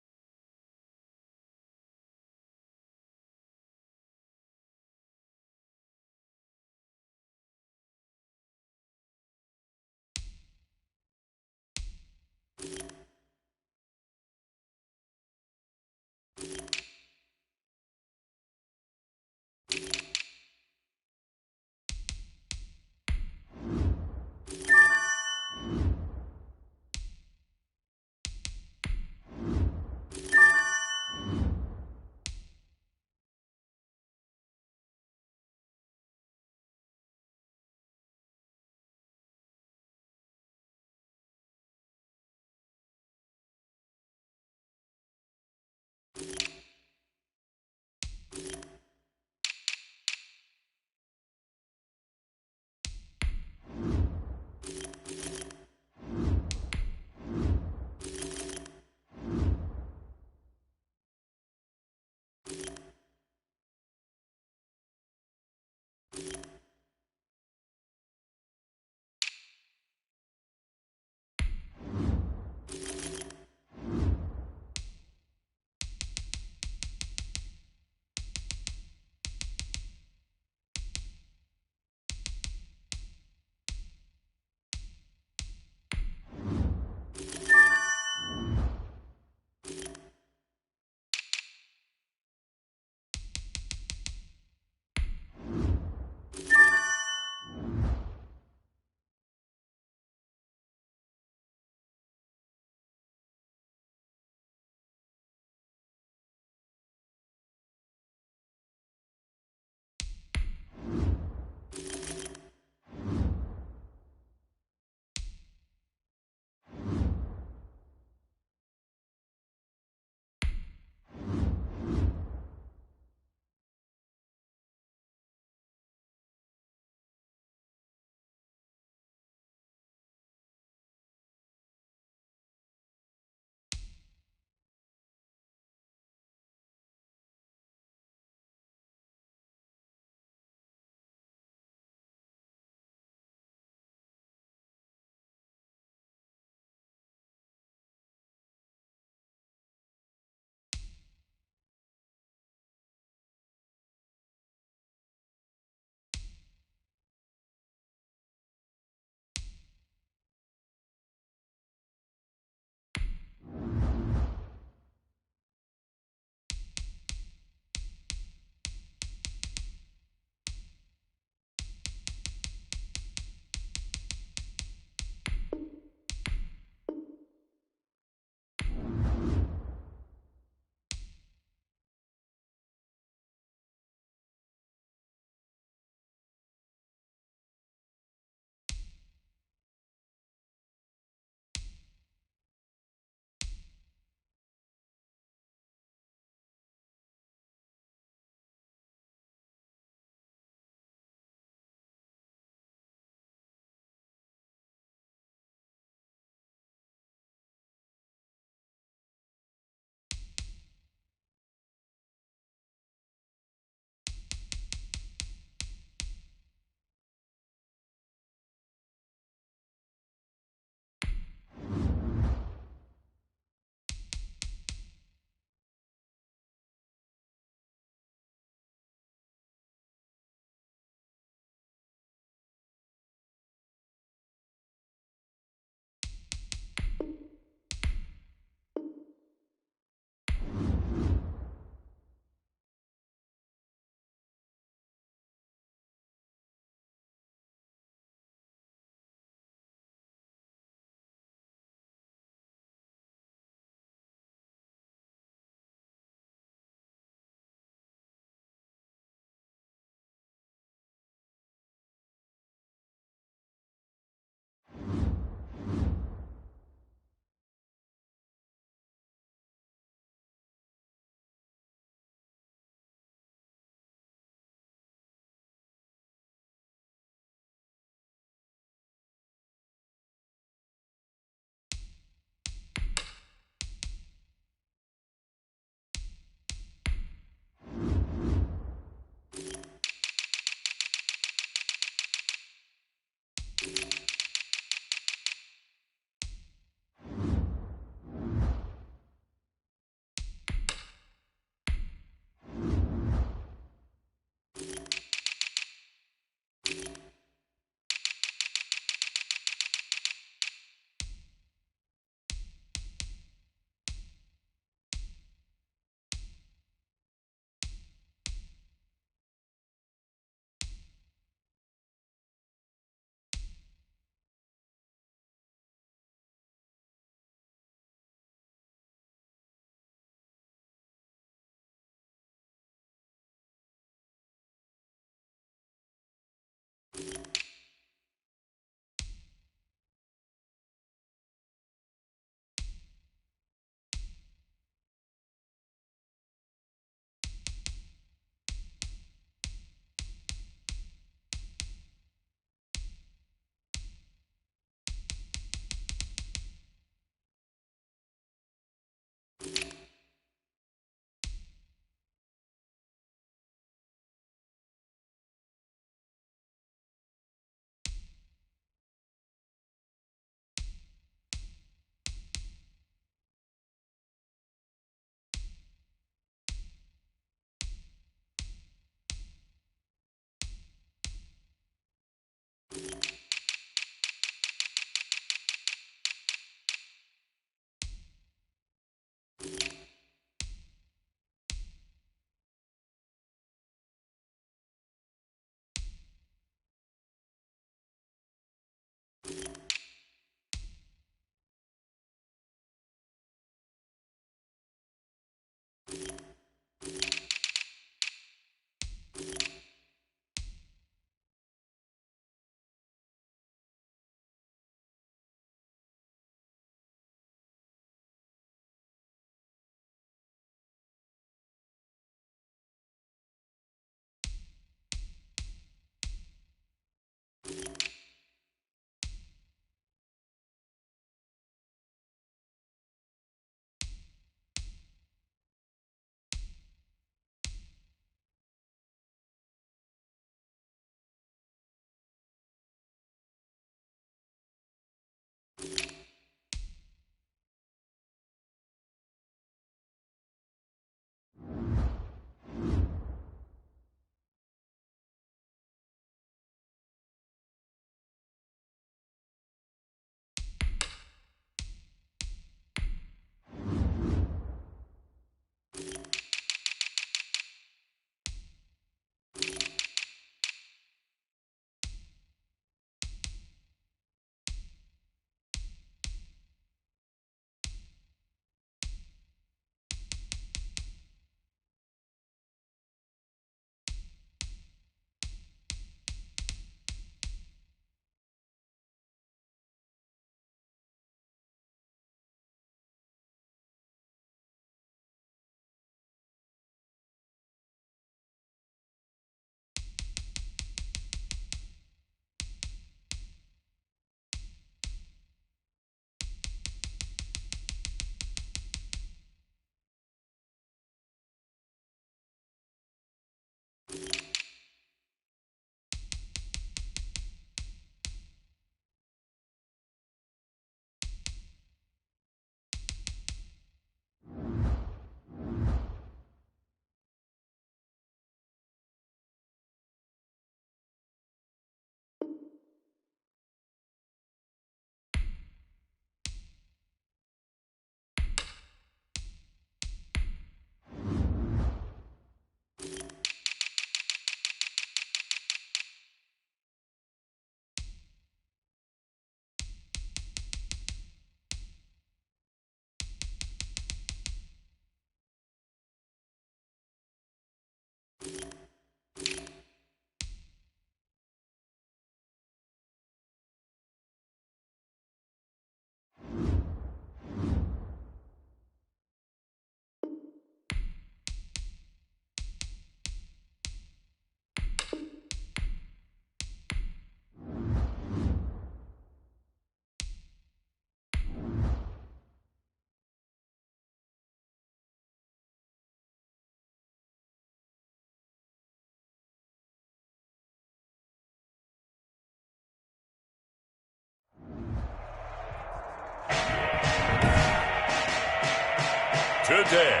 today.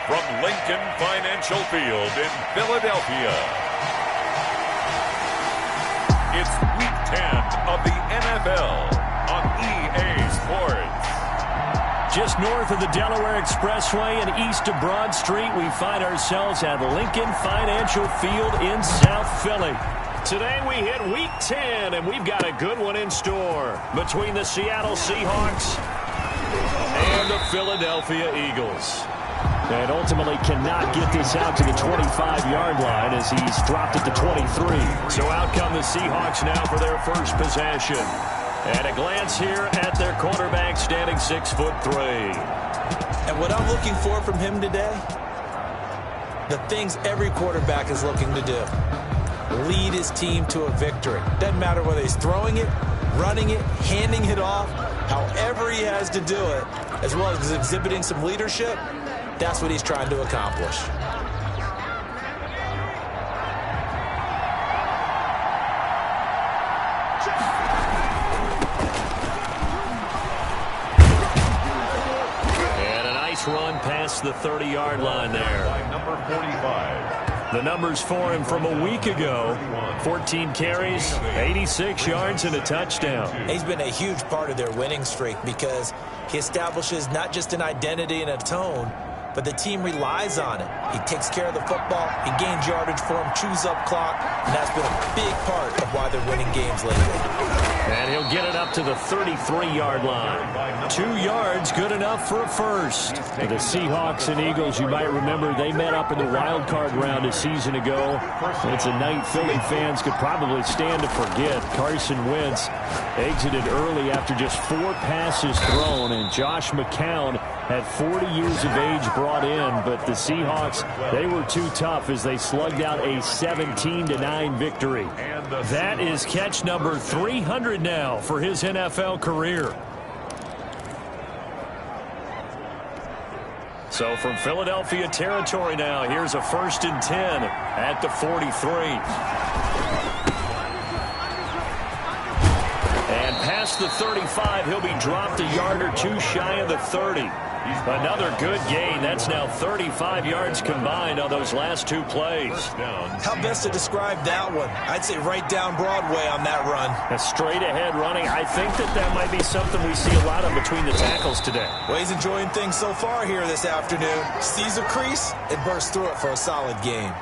From Lincoln Financial Field in Philadelphia, it's Week 10 of the NFL on EA Sports. Just north of the Delaware Expressway and east of Broad Street, we find ourselves at Lincoln Financial Field in South Philly. Today we hit Week 10, and we've got a good one in store between the Seattle Seahawks and the Philadelphia Eagles. And ultimately cannot get this out to the 25-yard line as he's dropped it to 23. So out come the Seahawks now for their first possession. And a glance here at their quarterback standing 6'3". And what I'm looking for from him today, the things every quarterback is looking to do. Lead his team to a victory. Doesn't matter whether he's throwing it, running it, handing it off, however he has to do it, as well as exhibiting some leadership. That's what he's trying to accomplish. And a nice run past the 30-yard line there. Number 45. The numbers for him from a week ago: 14 carries, 86 yards, and a touchdown. He's been a huge part of their winning streak because he establishes not just an identity and a tone, but the team relies on it. He takes care of the football, he gains yardage for him, chews up clock, and that's been a big part of why they're winning games lately. And he'll get it up to the 33-yard line. 2 yards, good enough for a first. For the Seahawks and Eagles, you might remember they met up in the wild card round a season ago. It's a night Philly fans could probably stand to forget. Carson Wentz exited early after just 4 passes thrown, and Josh McCown had 40 years of age brought in, but the Seahawks, they were too tough as they slugged out a 17-9 victory. That is catch number 300 now for his NFL career. So from Philadelphia territory now, here's a 1st and 10 at the 43. And past the 35, he'll be dropped a yard or two shy of the 30. Another good gain. That's now 35 yards combined on those last 2 plays. How best to describe that one? I'd say right down Broadway on that run. A straight ahead running. I think that might be something we see a lot of between the tackles today. Well, he's enjoying things so far here this afternoon. Sees a crease and bursts through it for a solid game.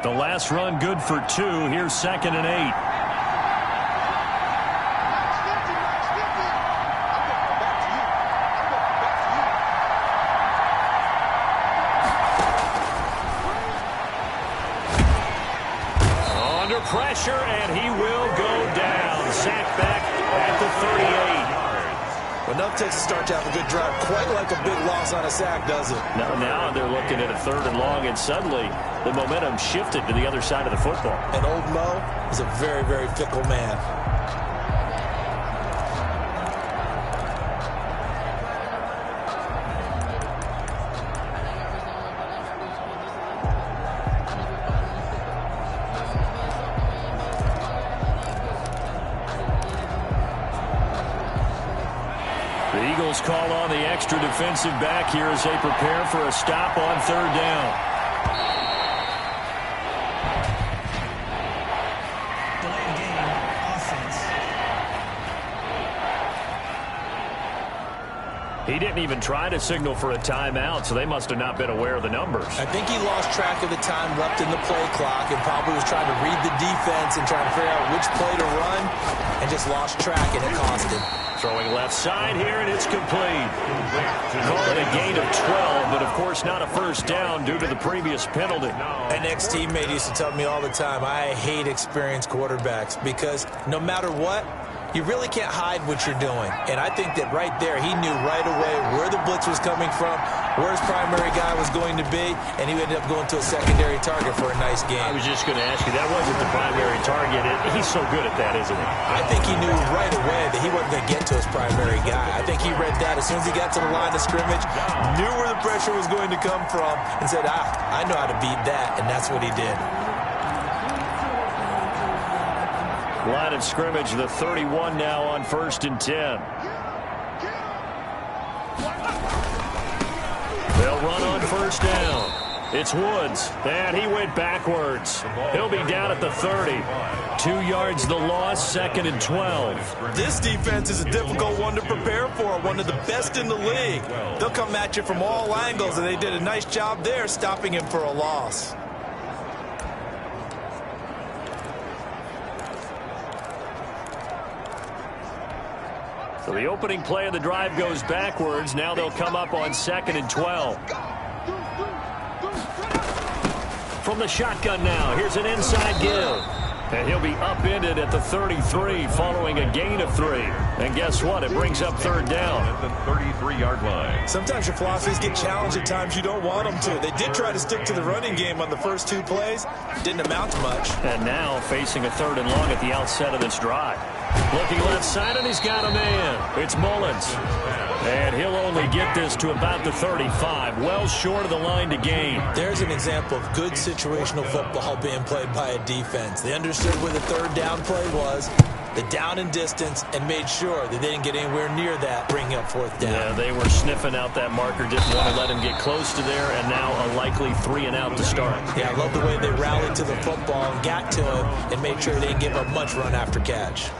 The last run good for 2. Here's 2nd and 8. Under pressure, and he will go down. Sacked back at the 38. Well, enough takes to start to have a good drive. Quite like a big loss on a sack, does it? Now they're looking at a 3rd and long, and suddenly the momentum shifted to the other side of the football. And old Mo is a very, very fickle man. The Eagles call on the extra defensive back here as they prepare for a stop on 3rd down. Delayed game, offense. He didn't even try to signal for a timeout, so they must have not been aware of the numbers. I think he lost track of the time left in the play clock and probably was trying to read the defense and trying to figure out which play to run and just lost track, and it cost him. Throwing left side here, and it's complete. Call it a gain of 12, but of course not a first down due to the previous penalty. An ex-teammate used to tell me all the time, I hate experienced quarterbacks because no matter what, you really can't hide what you're doing. And I think that right there, he knew right away where the blitz was coming from, where his primary guy was going to be, and he ended up going to a secondary target for a nice game. I was just going to ask you, that wasn't the primary target. He's so good at that, isn't he? I think he knew right away that he wasn't going to get to his primary guy. I think he read that as soon as he got to the line of scrimmage, knew where the pressure was going to come from, and said, I know how to beat that, and that's what he did. Line of scrimmage, the 31 now on 1st and 10. They'll run on 1st down. It's Woods, and he went backwards. He'll be down at the 30. 2 yards the loss, 2nd and 12. This defense is a difficult one to prepare for, one of the best in the league. They'll come at you from all angles, and they did a nice job there stopping him for a loss. So the opening play of the drive goes backwards. Now they'll come up on 2nd and 12. From the shotgun now, here's an inside give. And he'll be upended at the 33 following a gain of 3. And guess what? It brings up 3rd down. At the 33-yard line. Sometimes your philosophies get challenged at times you don't want them to. They did try to stick to the running game on the first 2 plays. Didn't amount to much. And now facing a 3rd and long at the outset of this drive. Looking left side, and he's got a man. It's Mullins. And he'll only get this to about the 35, well short of the line to gain. There's an example of good situational football being played by a defense. They understood where the 3rd down play was, the down and distance, and made sure that they didn't get anywhere near that, bringing up 4th down. Yeah, they were sniffing out that marker, didn't want to let him get close to there, and now a likely 3 and out to start. Yeah, I love the way they rallied to the football and got to him and made sure they didn't give up much run after catch.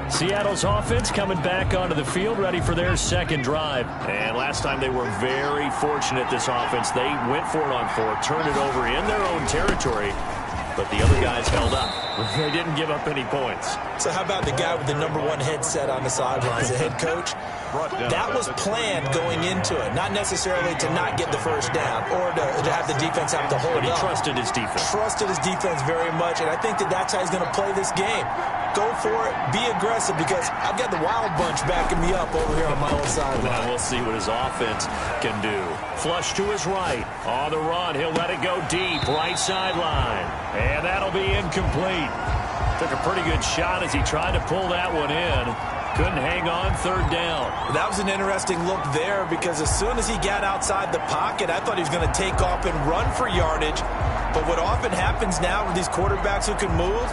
Seattle's offense coming back onto the field, ready for their 2nd drive. And last time they were very fortunate, this offense. They went for it on 4, turned it over in their own territory, but the other guys held up. They didn't give up any points. So how about the guy with the #1 headset on the sidelines, the head coach? That was planned going into it, not necessarily to not get the 1st down or to have the defense have to hold up. But he trusted his defense. Trusted his defense very much, and I think that that's how he's going to play this game. Go for it, be aggressive, because I've got the wild bunch backing me up over here on my own sideline. Now we'll see what his offense can do. Flush to his right. On the run, he'll let it go deep, right sideline. And that'll be incomplete. Took a pretty good shot as he tried to pull that one in. Couldn't hang on, 3rd down. That was an interesting look there, because as soon as he got outside the pocket, I thought he was going to take off and run for yardage. But what often happens now with these quarterbacks who can move,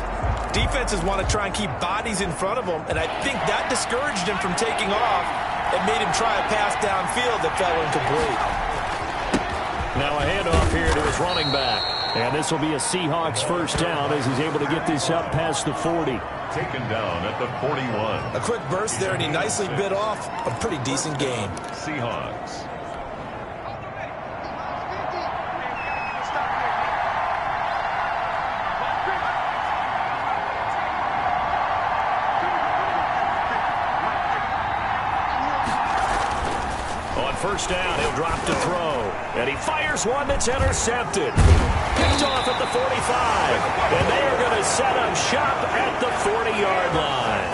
defenses want to try and keep bodies in front of them, and I think that discouraged him from taking off and made him try a pass downfield that fell incomplete. Now a handoff here to his running back. And this will be a Seahawks 1st down as he's able to get this up past the 40. Taken down at the 41. A quick burst there, and he nicely bit off a pretty decent gain. Seahawks. On 1st down, he'll drop to throw. And he fires one that's intercepted. Picked off at the 45. And they are going to set up shop at the 40-yard line.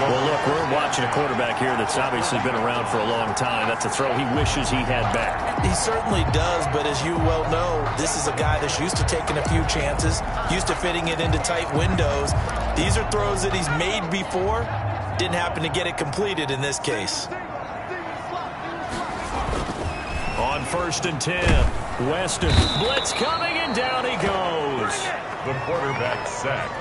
Well, look, we're watching a quarterback here that's obviously been around for a long time. That's a throw he wishes he had back. He certainly does, but as you well know, this is a guy that's used to taking a few chances, used to fitting it into tight windows. These are throws that he's made before. Didn't happen to get it completed in this case. On 1st and 10, Weston. Blitz coming, and down he goes. The quarterback sacked.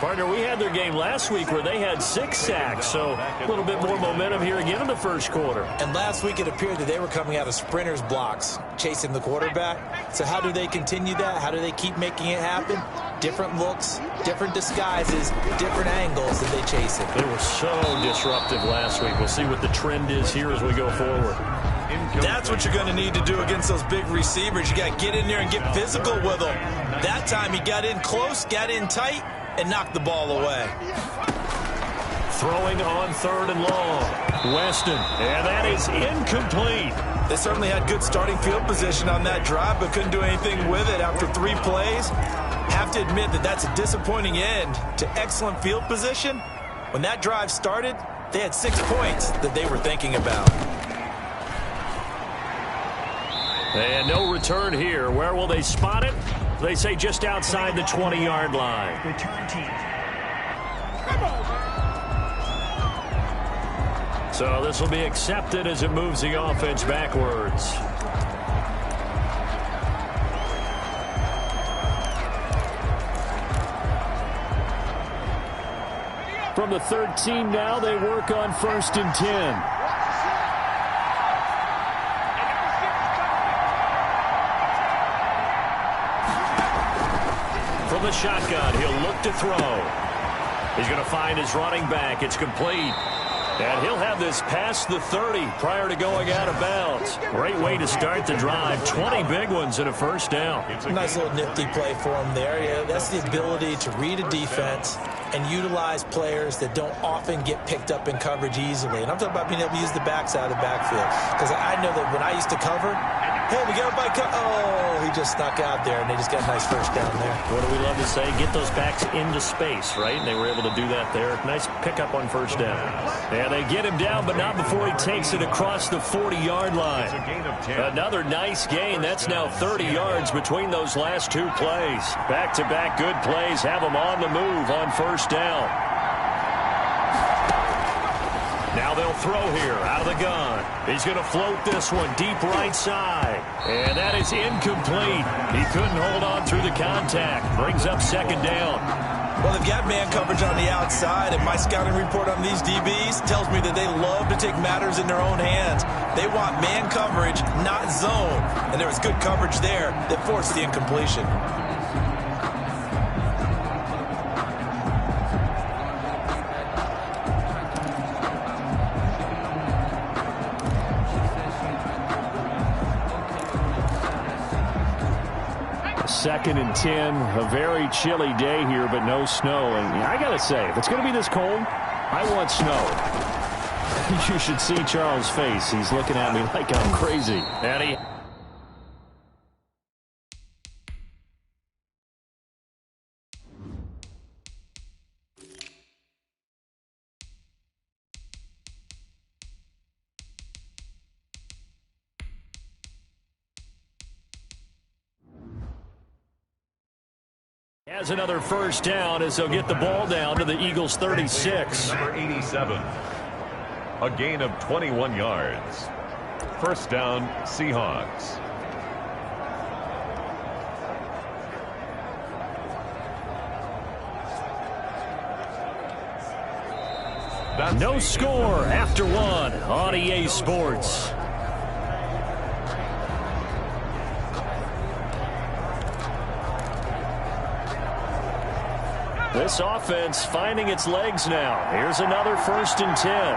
Partner, we had their game last week where they had 6 sacks, so a little bit more momentum here again in the first quarter. And last week it appeared that they were coming out of sprinters blocks, chasing the quarterback. So how do they continue that? How do they keep making it happen? Different looks, different disguises, different angles that they chase it. They were so disruptive last week. We'll see what the trend is here as we go forward. That's what you're going to need to do against those big receivers. You got to get in there and get physical with them. That time he got in close, got in tight, and knocked the ball away. Throwing on 3rd and long. Weston, and that is incomplete. They certainly had good starting field position on that drive, but couldn't do anything with it after 3 plays. Have to admit that that's a disappointing end to excellent field position. When that drive started, they had 6 points that they were thinking about. And no return here. Where will they spot it? They say just outside the 20-yard line. Return team. So this will be accepted as it moves the offense backwards. From the 13 now, they work on 1st and 10. From the shotgun, he'll look to throw. He's going to find his running back. It's complete. And he'll have this past the 30 prior to going out of bounds. Great way to start the drive. 20 big ones and a first down. Nice little nifty play for him there. Yeah, that's the ability to read a defense and utilize players that don't often get picked up in coverage easily. And I'm talking about being able to use the backs out of the backfield. Because I know that when I used to cover, hey, we got by oh, he just snuck out there, and they just got a nice first down there. What do we love to say? Get those backs into space, right? And they were able to do that there. Nice pickup on first down. And they get him down, but not before he takes it across the 40-yard line. Another nice gain. That's now 30 yards between those last 2 plays. Back-to-back good plays have him on the move on first down. Now they'll throw here out of the gun. He's going to float this one deep right side. And that is incomplete. He couldn't hold on through the contact. Brings up 2nd down. Well, they've got man coverage on the outside, and my scouting report on these DBs tells me that they love to take matters in their own hands. They want man coverage, not zone. And there was good coverage there that forced the incompletion. Second and 10, a very chilly day here, but no snow. And I got to say, if it's going to be this cold, I want snow. You should see Charles' face. He's looking at me like I'm crazy. And he... has another first down as they'll get the ball down to the Eagles' 36. Number 87. A gain of 21 yards. First down, Seahawks. No score after 1 on EA Sports. This offense finding its legs now. Here's another 1st and 10.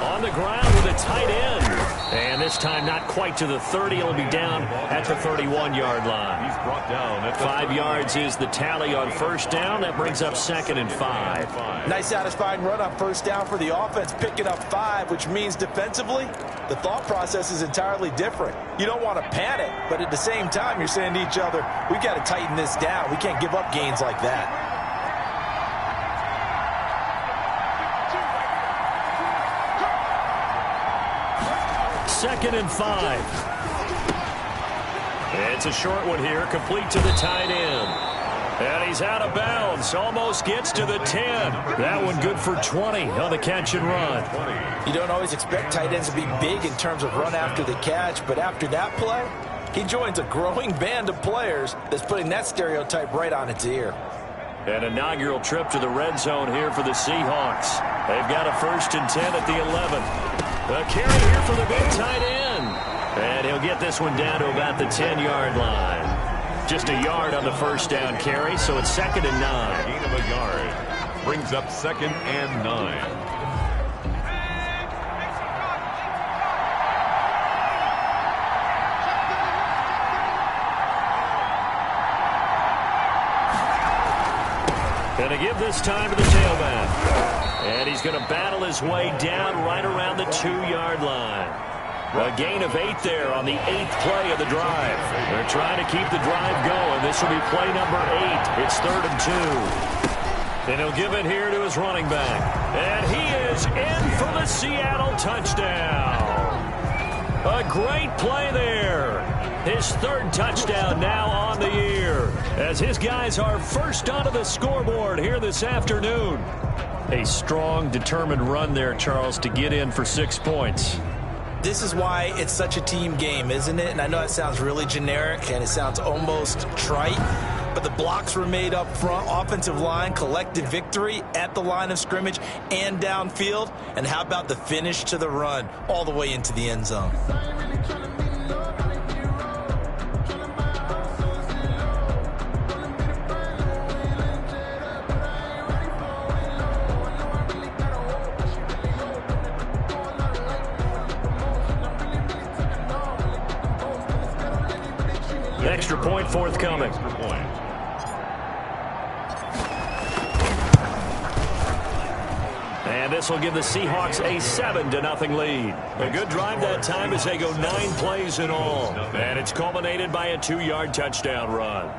On the ground with a tight end. And this time not quite to the 30. It'll be down at the 31-yard line. He's brought down at 5 yards is the tally on first down. That brings up 2nd and 5. Nice satisfying run on first down for the offense, picking up 5, which means defensively, the thought process is entirely different. You don't want to panic, but at the same time, you're saying to each other, we've got to tighten this down. We can't give up gains like that. Second and 5. It's a short one here, complete to the tight end. And he's out of bounds, almost gets to the 10. That one good for 20 on the catch and run. You don't always expect tight ends to be big in terms of run after the catch, but after that play, he joins a growing band of players that's putting that stereotype right on its ear. An inaugural trip to the red zone here for the Seahawks. They've got a 1st and 10 at the 11. A carry here for the big tight end. And he'll get this one down to about the 10-yard line. Just a yard on the 1st down carry, so it's 2nd and 9. Gain of a yard. Brings up 2nd and 9. Going to give this time to the tailback. And he's going to battle his way down right around the 2-yard line. A gain of 8 there on the 8th play of the drive. They're trying to keep the drive going. This will be play number 8. It's 3rd and 2. And he'll give it here to his running back. And he is in for the Seattle touchdown. A great play there. His 3rd touchdown now on the year, as his guys are first onto the scoreboard here this afternoon. A strong, determined run there, Charles, to get in for 6 points. This is why it's such a team game, isn't it? And I know it sounds really generic and it sounds almost trite, but the blocks were made up front, offensive line, collective victory at the line of scrimmage and downfield. And how about the finish to the run all the way into the end zone? Extra point forthcoming. And this will give the Seahawks a 7-0 lead. A good drive that time as they go 9 plays in all. And it's culminated by a 2-yard touchdown run.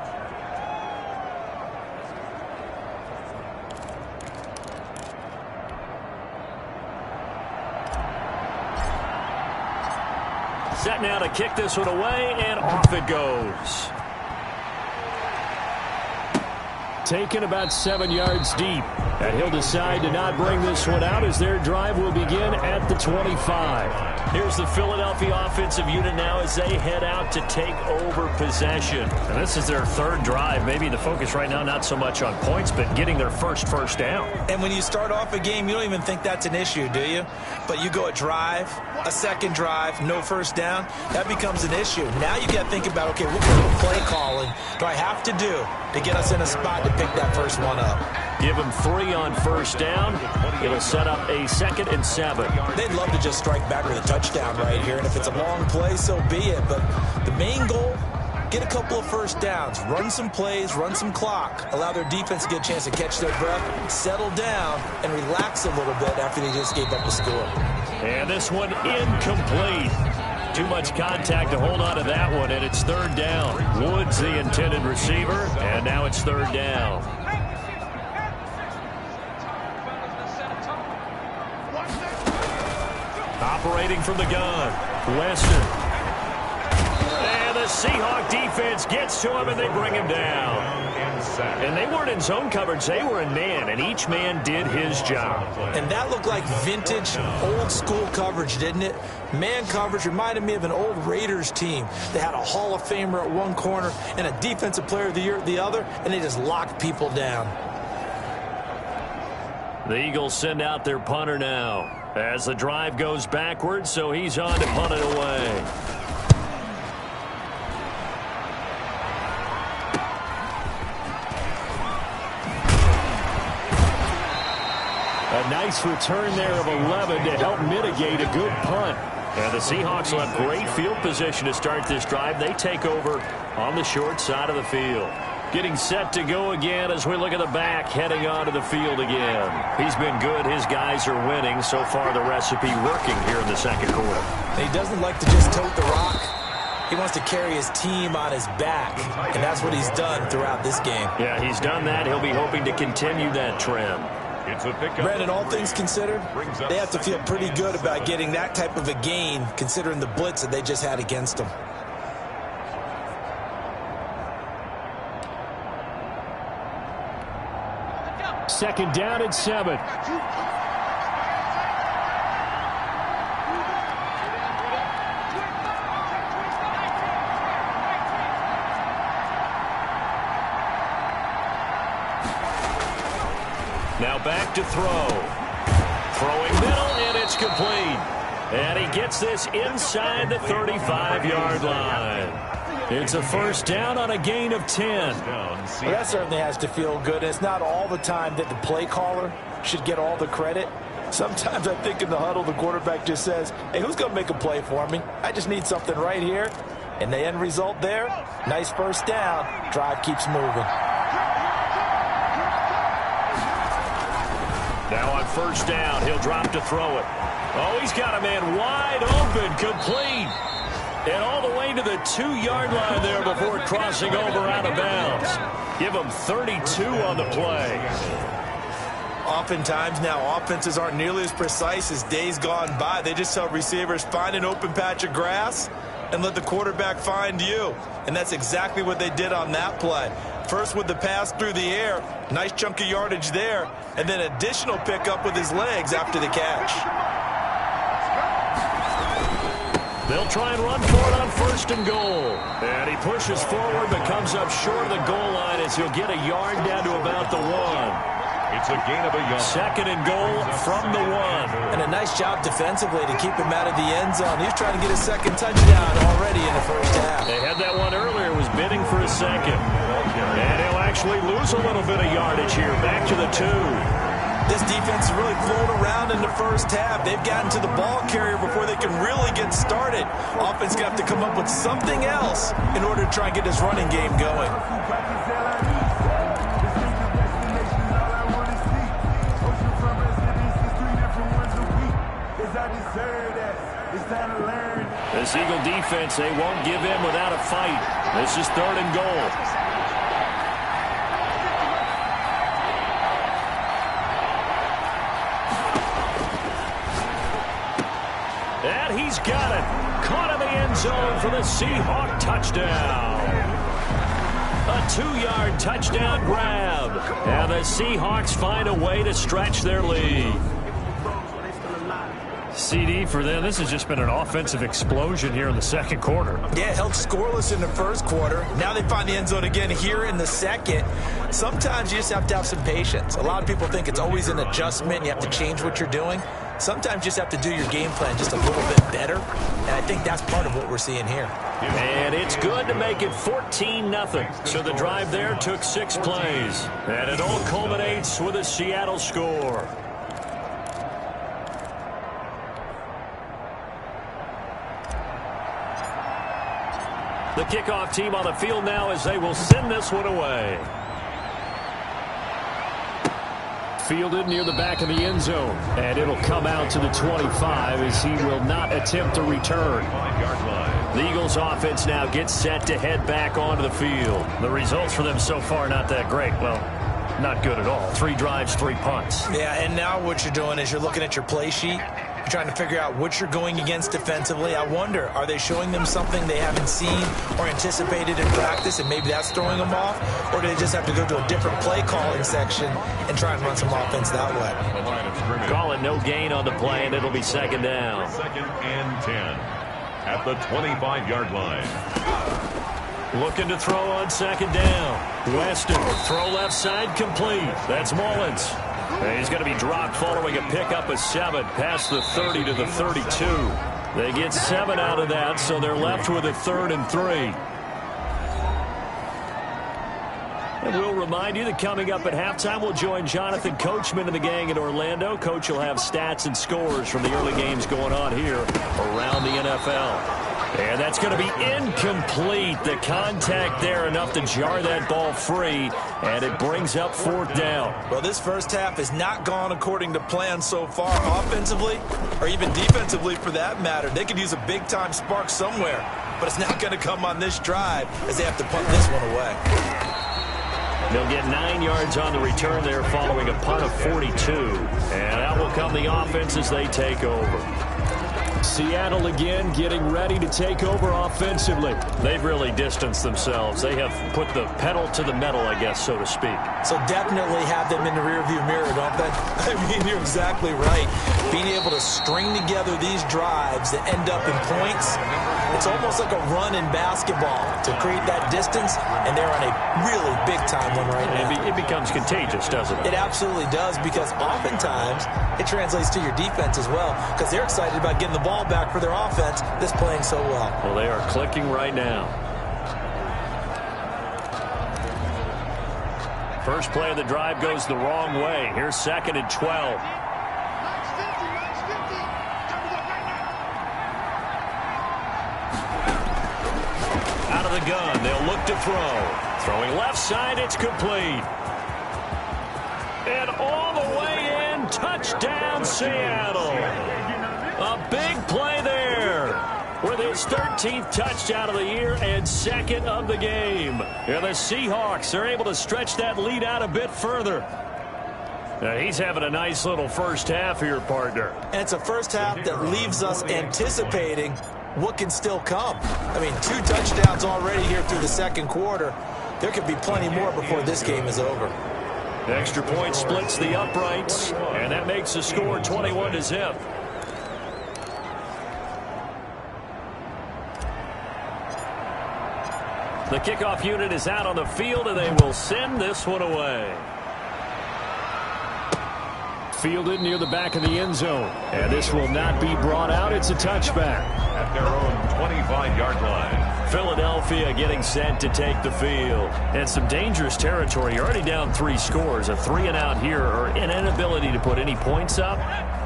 Set now to kick this one away, and off it goes. Taken about 7 yards deep. And he'll decide to not bring this one out as their drive will begin at the 25. Here's the Philadelphia offensive unit now as they head out to take over possession. And this is their 3rd drive. Maybe the focus right now not so much on points, but getting their first down. And when you start off a game, you don't even think that's an issue, do you? But you go a drive, a 2nd drive, no 1st down, that becomes an issue. Now you got to think about, okay, what kind of play calling do I have to do to get us in a spot to pick that first one up? Give him 3 on 1st down. It'll set up a 2nd and 7. They'd love to just strike back with a touchdown right here, and if it's a long play, so be it. But the main goal, get a couple of 1st downs, run some plays, run some clock, allow their defense to get a chance to catch their breath, settle down, and relax a little bit after they just gave up a score. And this one incomplete. Too much contact to hold on to that one, and it's 3rd down. Woods the intended receiver, and now it's 3rd down. Operating from the gun, Weston. And the Seahawk defense gets to him, and they bring him down. And they weren't in zone coverage. They were in man, and each man did his job. And that looked like vintage, old-school coverage, didn't it? Man coverage reminded me of an old Raiders team. They had a Hall of Famer at one corner and a Defensive Player of the Year at the other, and they just locked people down. The Eagles send out their punter now as the drive goes backwards, so he's on to punt it away. A nice return there of 11 to help mitigate a good punt. And the Seahawks will have great field position to start this drive. They take over on the short side of the field. Getting set to go again as we look at the back, heading onto the field again. He's been good. His guys are winning. So far, the recipe working here in the 2nd quarter. He doesn't like to just tote the rock. He wants to carry his team on his back, and that's what he's done throughout this game. Yeah, he's done that. He'll be hoping to continue that trend. It's a pickup. Brandon, all things considered, they have to feel pretty good about getting that type of a gain, considering the blitz that they just had against them. Second down at 7. Now back to throw. Throwing middle, and it's complete. And he gets this inside the 35-yard line. It's a first down on a gain of 10. Well, that certainly has to feel good. It's not all the time that the play caller should get all the credit. Sometimes I think in the huddle, the quarterback just says, hey, who's going to make a play for me? I just need something right here. And the end result there, nice first down. Drive keeps moving. Now on first down, he'll drop to throw it. Oh, he's got a man wide open, complete. And all the way to the 2-yard line there before crossing over out of bounds. Give him 32 on the play. Oftentimes now, offenses aren't nearly as precise as days gone by. They just tell receivers, find an open patch of grass and let the quarterback find you. And that's exactly what they did on that play. First with the pass through the air, nice chunk of yardage there, and then additional pickup with his legs after the catch. They'll try and run for it on first and goal. And he pushes forward but comes up short of the goal line as he'll get a yard down to about the 1. It's a gain of a yard. Second and goal from the 1. And a nice job defensively to keep him out of the end zone. He's trying to get a second touchdown already in the first half. They had that one earlier, was bidding for a second. And he'll actually lose a little bit of yardage here. Back to the 2. This defense has really flown around in the first half. They've gotten to the ball carrier before they can really get started. Offense got to come up with something else in order to try and get this running game going. This Eagle defense, they won't give in without a fight. This is third and goal. And he's got it. Caught in the end zone for the Seahawk touchdown. A 2-yard touchdown grab. And the Seahawks find a way to stretch their lead. CD for them. This has just been an offensive explosion here in the second quarter. Yeah, held scoreless in the first quarter. Now they find the end zone again here in the second. Sometimes you just have to have some patience. A lot of people think it's always an adjustment. You have to change what you're doing. Sometimes you just have to do your game plan just a little bit better. And I think that's part of what we're seeing here. And it's good to make it 14-0. So the drive there took 6 plays. And it all culminates with a Seattle score. The kickoff team on the field now as they will send this one away. Fielded near the back of the end zone. And it'll come out to the 25 as he will not attempt to return. 5-yard line. The Eagles offense now gets set to head back onto the field. The results for them so far not that great. Well, not good at all. 3 drives, 3 punts. Yeah, and now what you're doing is you're looking at your play sheet. You're trying to figure out what you're going against defensively. I wonder, are they showing them something they haven't seen or anticipated in practice, and maybe that's throwing them off? Or do they just have to go to a different play calling section and try and run some offense that way? Call it no gain on the play, and it'll be second down. 2nd and 10 at the 25-yard line. Looking to throw on second down. Weston, throw left side, complete. That's Mullins. And he's going to be dropped following a pickup of 7 past the 30 to the 32. They get 7 out of that, so they're left with a 3rd and 3. And we'll remind you that coming up at halftime, we'll join Jonathan Coachman and the gang in Orlando. Coach will have stats and scores from the early games going on here around the NFL. And that's going to be incomplete. The contact there enough to jar that ball free, and it brings up 4th down. Well, this first half has not gone according to plan so far offensively or even defensively for that matter. They could use a big-time spark somewhere, but it's not going to come on this drive as they have to punt this one away. They'll get 9 yards on the return there following a punt of 42. And out will come the offense as they take over. Seattle again getting ready to take over offensively. They've really distanced themselves. They have put the pedal to the metal, I guess, so to speak. So definitely have them in the rearview mirror, don't they? I mean, you're exactly right. Being able to string together these drives that end up in points, it's almost like a run in basketball to create that distance, and they're on a really big-time one right now. It becomes contagious, doesn't it? It absolutely does, because oftentimes it translates to your defense as well, because they're excited about getting the ball back for their offense that's playing so well. Well, they are clicking right now. First play of the drive goes the wrong way. Here's 2nd and 12. Out of the gun, they'll look to throw. Throwing left side, it's complete. And all the way in, touchdown Seattle. A big play there with his 13th touchdown of the year and 2nd of the game. And the Seahawks are able to stretch that lead out a bit further. Now, he's having a nice little first half here, partner. And it's a first half that leaves us anticipating what can still come. I mean, 2 touchdowns already here through the second quarter. There could be plenty more before this game is over. Extra point splits the uprights, and that makes the score 21-0. The kickoff unit is out on the field, and they will send this one away. Fielded near the back of the end zone. And this will not be brought out. It's a touchback. At their own 25-yard line. Philadelphia getting set to take the field. And some dangerous territory. You're already down 3 scores. A 3-and-out here, or an inability to put any points up.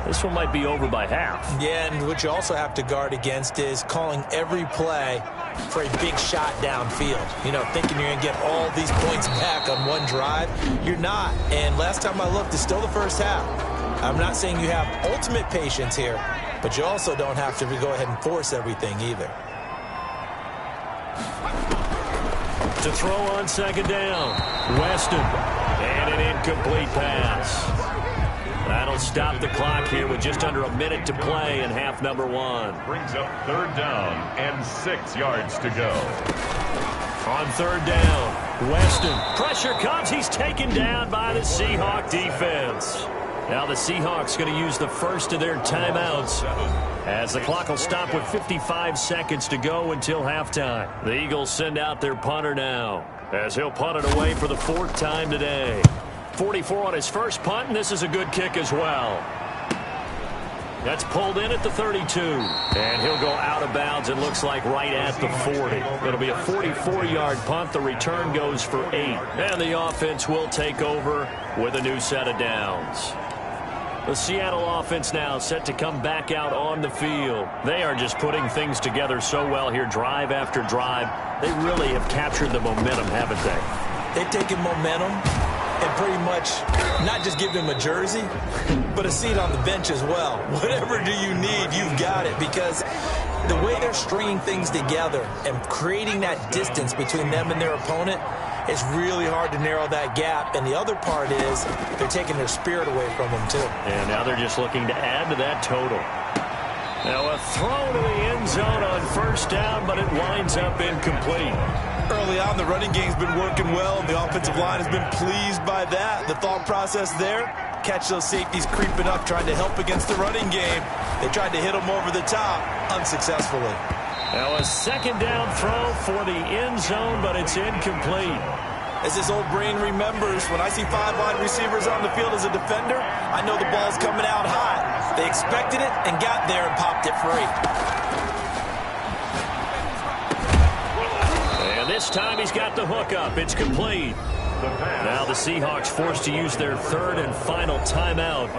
This one might be over by half. Yeah, and what you also have to guard against is calling every play for a big shot downfield. You know, thinking you're going to get all these points back on one drive. You're not. And last time I looked, it's still the first half. I'm not saying you have ultimate patience here, but you also don't have to go ahead and force everything either. To throw on 2nd down, Weston. And an incomplete pass. That'll stop the clock here with just under a minute to play in half number 1. Brings up 3rd down and 6 yards to go. On 3rd down, Weston. Pressure comes. He's taken down by the Seahawk defense. Now the Seahawks going to use the first of their timeouts as the clock will stop with 55 seconds to go until halftime. The Eagles send out their punter now as he'll punt it away for the 4th time today. 44 on his first punt, and this is a good kick as well. That's pulled in at the 32. And he'll go out of bounds, it looks like, right at the 40. It'll be a 44-yard punt. The return goes for 8. And the offense will take over with a new set of downs. The Seattle offense now set to come back out on the field. They are just putting things together so well here, drive after drive. They really have captured the momentum, haven't they? They've taken momentum and pretty much not just give them a jersey, but a seat on the bench as well. Whatever do you need, you've got it, because the way they're stringing things together and creating that distance between them and their opponent, it's really hard to narrow that gap. And the other part is they're taking their spirit away from them, too. And now they're just looking to add to that total. Now a throw to the end zone on 1st down, but it winds up incomplete. Early on, the running game's been working well, and the offensive line has been pleased by that. The thought process there, catch those safeties creeping up, trying to help against the running game. They tried to hit them over the top, unsuccessfully. Now a 2nd down throw for the end zone, but it's incomplete. As this old brain remembers, when I see 5 wide receivers on the field as a defender, I know the ball's coming out hot. They expected it and got there and popped it free. And this time he's got the hook up. It's complete. Now the Seahawks forced to use their 3rd and final timeout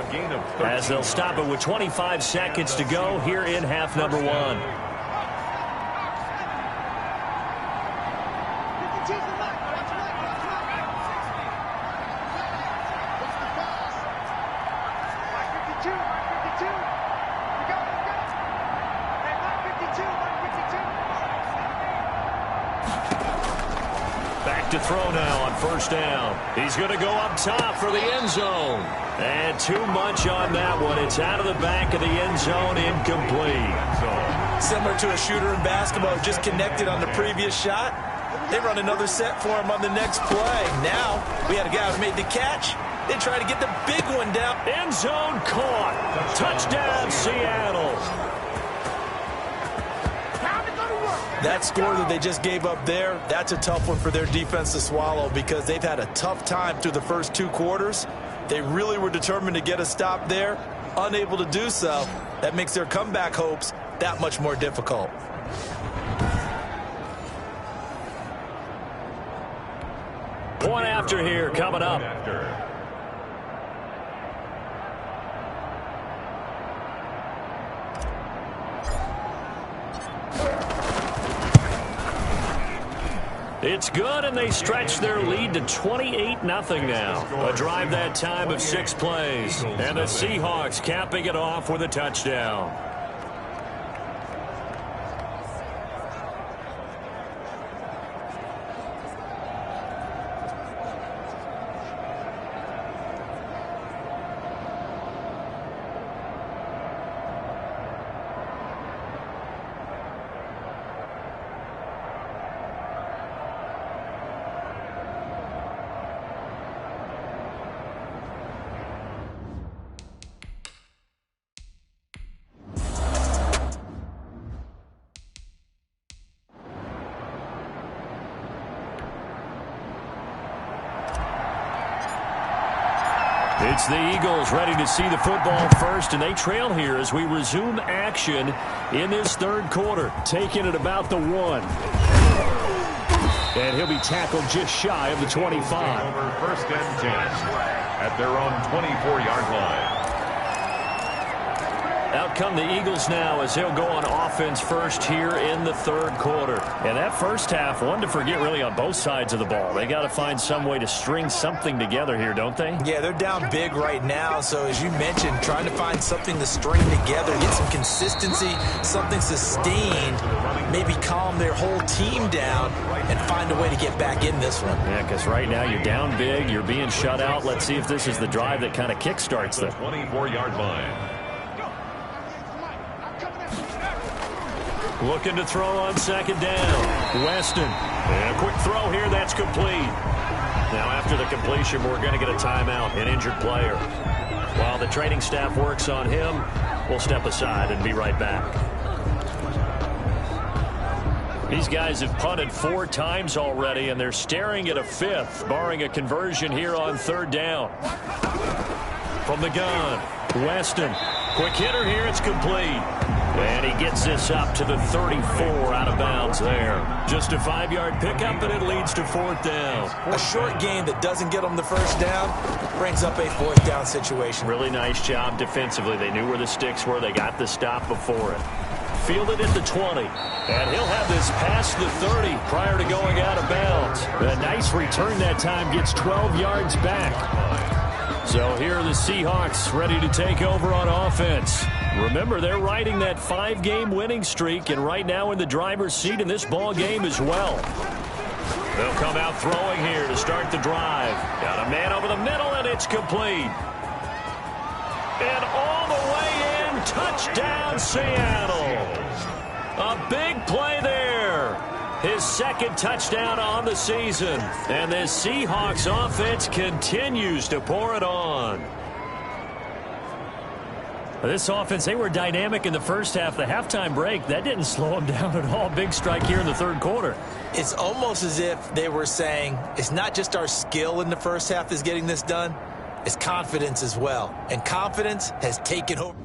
as they'll stop it with 25 seconds to go here in half number 1. To throw now on 1st down. He's going to go up top for the end zone. And too much on that one. It's out of the back of the end zone, incomplete. Similar to a shooter in basketball who just connected on the previous shot. They run another set for him on the next play. Now, we had a guy who made the catch. They try to get the big one down. End zone caught. Touchdown, Seattle. That score that they just gave up there, that's a tough one for their defense to swallow because they've had a tough time through the first 2 quarters. They really were determined to get a stop there, unable to do so. That makes their comeback hopes that much more difficult. One after here coming up. It's good, and they stretch their lead to 28-0 now. A drive that time of 6 plays. And the Seahawks capping it off with a touchdown. It's the Eagles ready to see the football first, and they trail here as we resume action in this 3rd quarter. Taking it about the 1. And he'll be tackled just shy of the 25. Over 1st and 10 at their own 24-yard line. Out come the Eagles now as they'll go on offense first here in the 3rd quarter. And that first half, one to forget really on both sides of the ball. They got to find some way to string something together here, don't they? Yeah, they're down big right now. So as you mentioned, trying to find something to string together, get some consistency, something sustained, maybe calm their whole team down and find a way to get back in this one. Yeah, because right now you're down big, you're being shut out. Let's see if this is the drive that kind of kickstarts them. 24-yard line. Looking to throw on 2nd down. Weston. And a quick throw here. That's complete. Now after the completion, we're going to get a timeout, an injured player. While the training staff works on him, we'll step aside and be right back. These guys have punted 4 times already, and they're staring at a 5th, barring a conversion here on 3rd down. From the gun, Weston. Quick hitter here. It's complete. And he gets this up to the 34 out of bounds there. Just a 5-yard pickup, and it leads to 4th down. A short gain that doesn't get them the 1st down brings up a 4th down situation. Really nice job defensively. They knew where the sticks were. They got the stop before it. Fielded at the 20. And he'll have this past the 30 prior to going out of bounds. A nice return that time, gets 12 yards back. So here are the Seahawks ready to take over on offense. Remember, they're riding that 5-game winning streak, and right now in the driver's seat in this ball game as well. They'll come out throwing here to start the drive. Got a man over the middle, and it's complete. And all the way in, touchdown Seattle. A big play there. His 2nd touchdown on the season. And this Seahawks offense continues to pour it on. This offense, they were dynamic in the first half. The halftime break, that didn't slow them down at all. Big strike here in the 3rd quarter. It's almost as if they were saying, it's not just our skill in the first half that's getting this done, it's confidence as well. And confidence has taken over.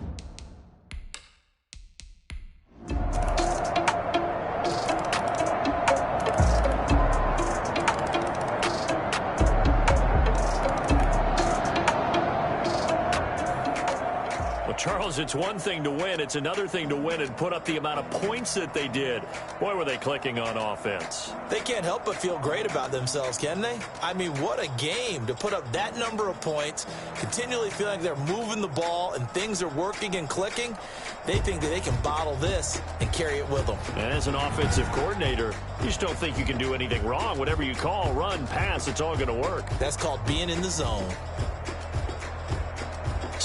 Charles, it's one thing to win. It's another thing to win and put up the amount of points that they did. Boy, were they clicking on offense. They can't help but feel great about themselves, can they? I mean, what a game to put up that number of points, continually feeling like they're moving the ball and things are working and clicking. They think that they can bottle this and carry it with them. And as an offensive coordinator, you just don't think you can do anything wrong. Whatever you call, run, pass, it's all going to work. That's called being in the zone.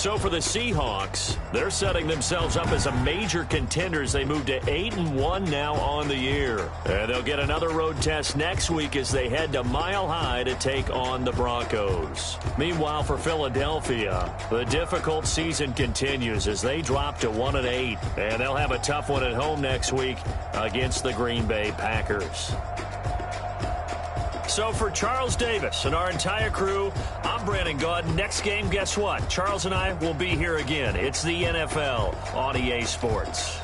So for the Seahawks, they're setting themselves up as a major contender as they move to 8-1 now on the year. And they'll get another road test next week as they head to Mile High to take on the Broncos. Meanwhile, for Philadelphia, the difficult season continues as they drop to 1-8. And they'll have a tough one at home next week against the Green Bay Packers. So for Charles Davis and our entire crew, I'm Brandon Gaud. Next game, guess what? Charles and I will be here again. It's the NFL on EA Sports.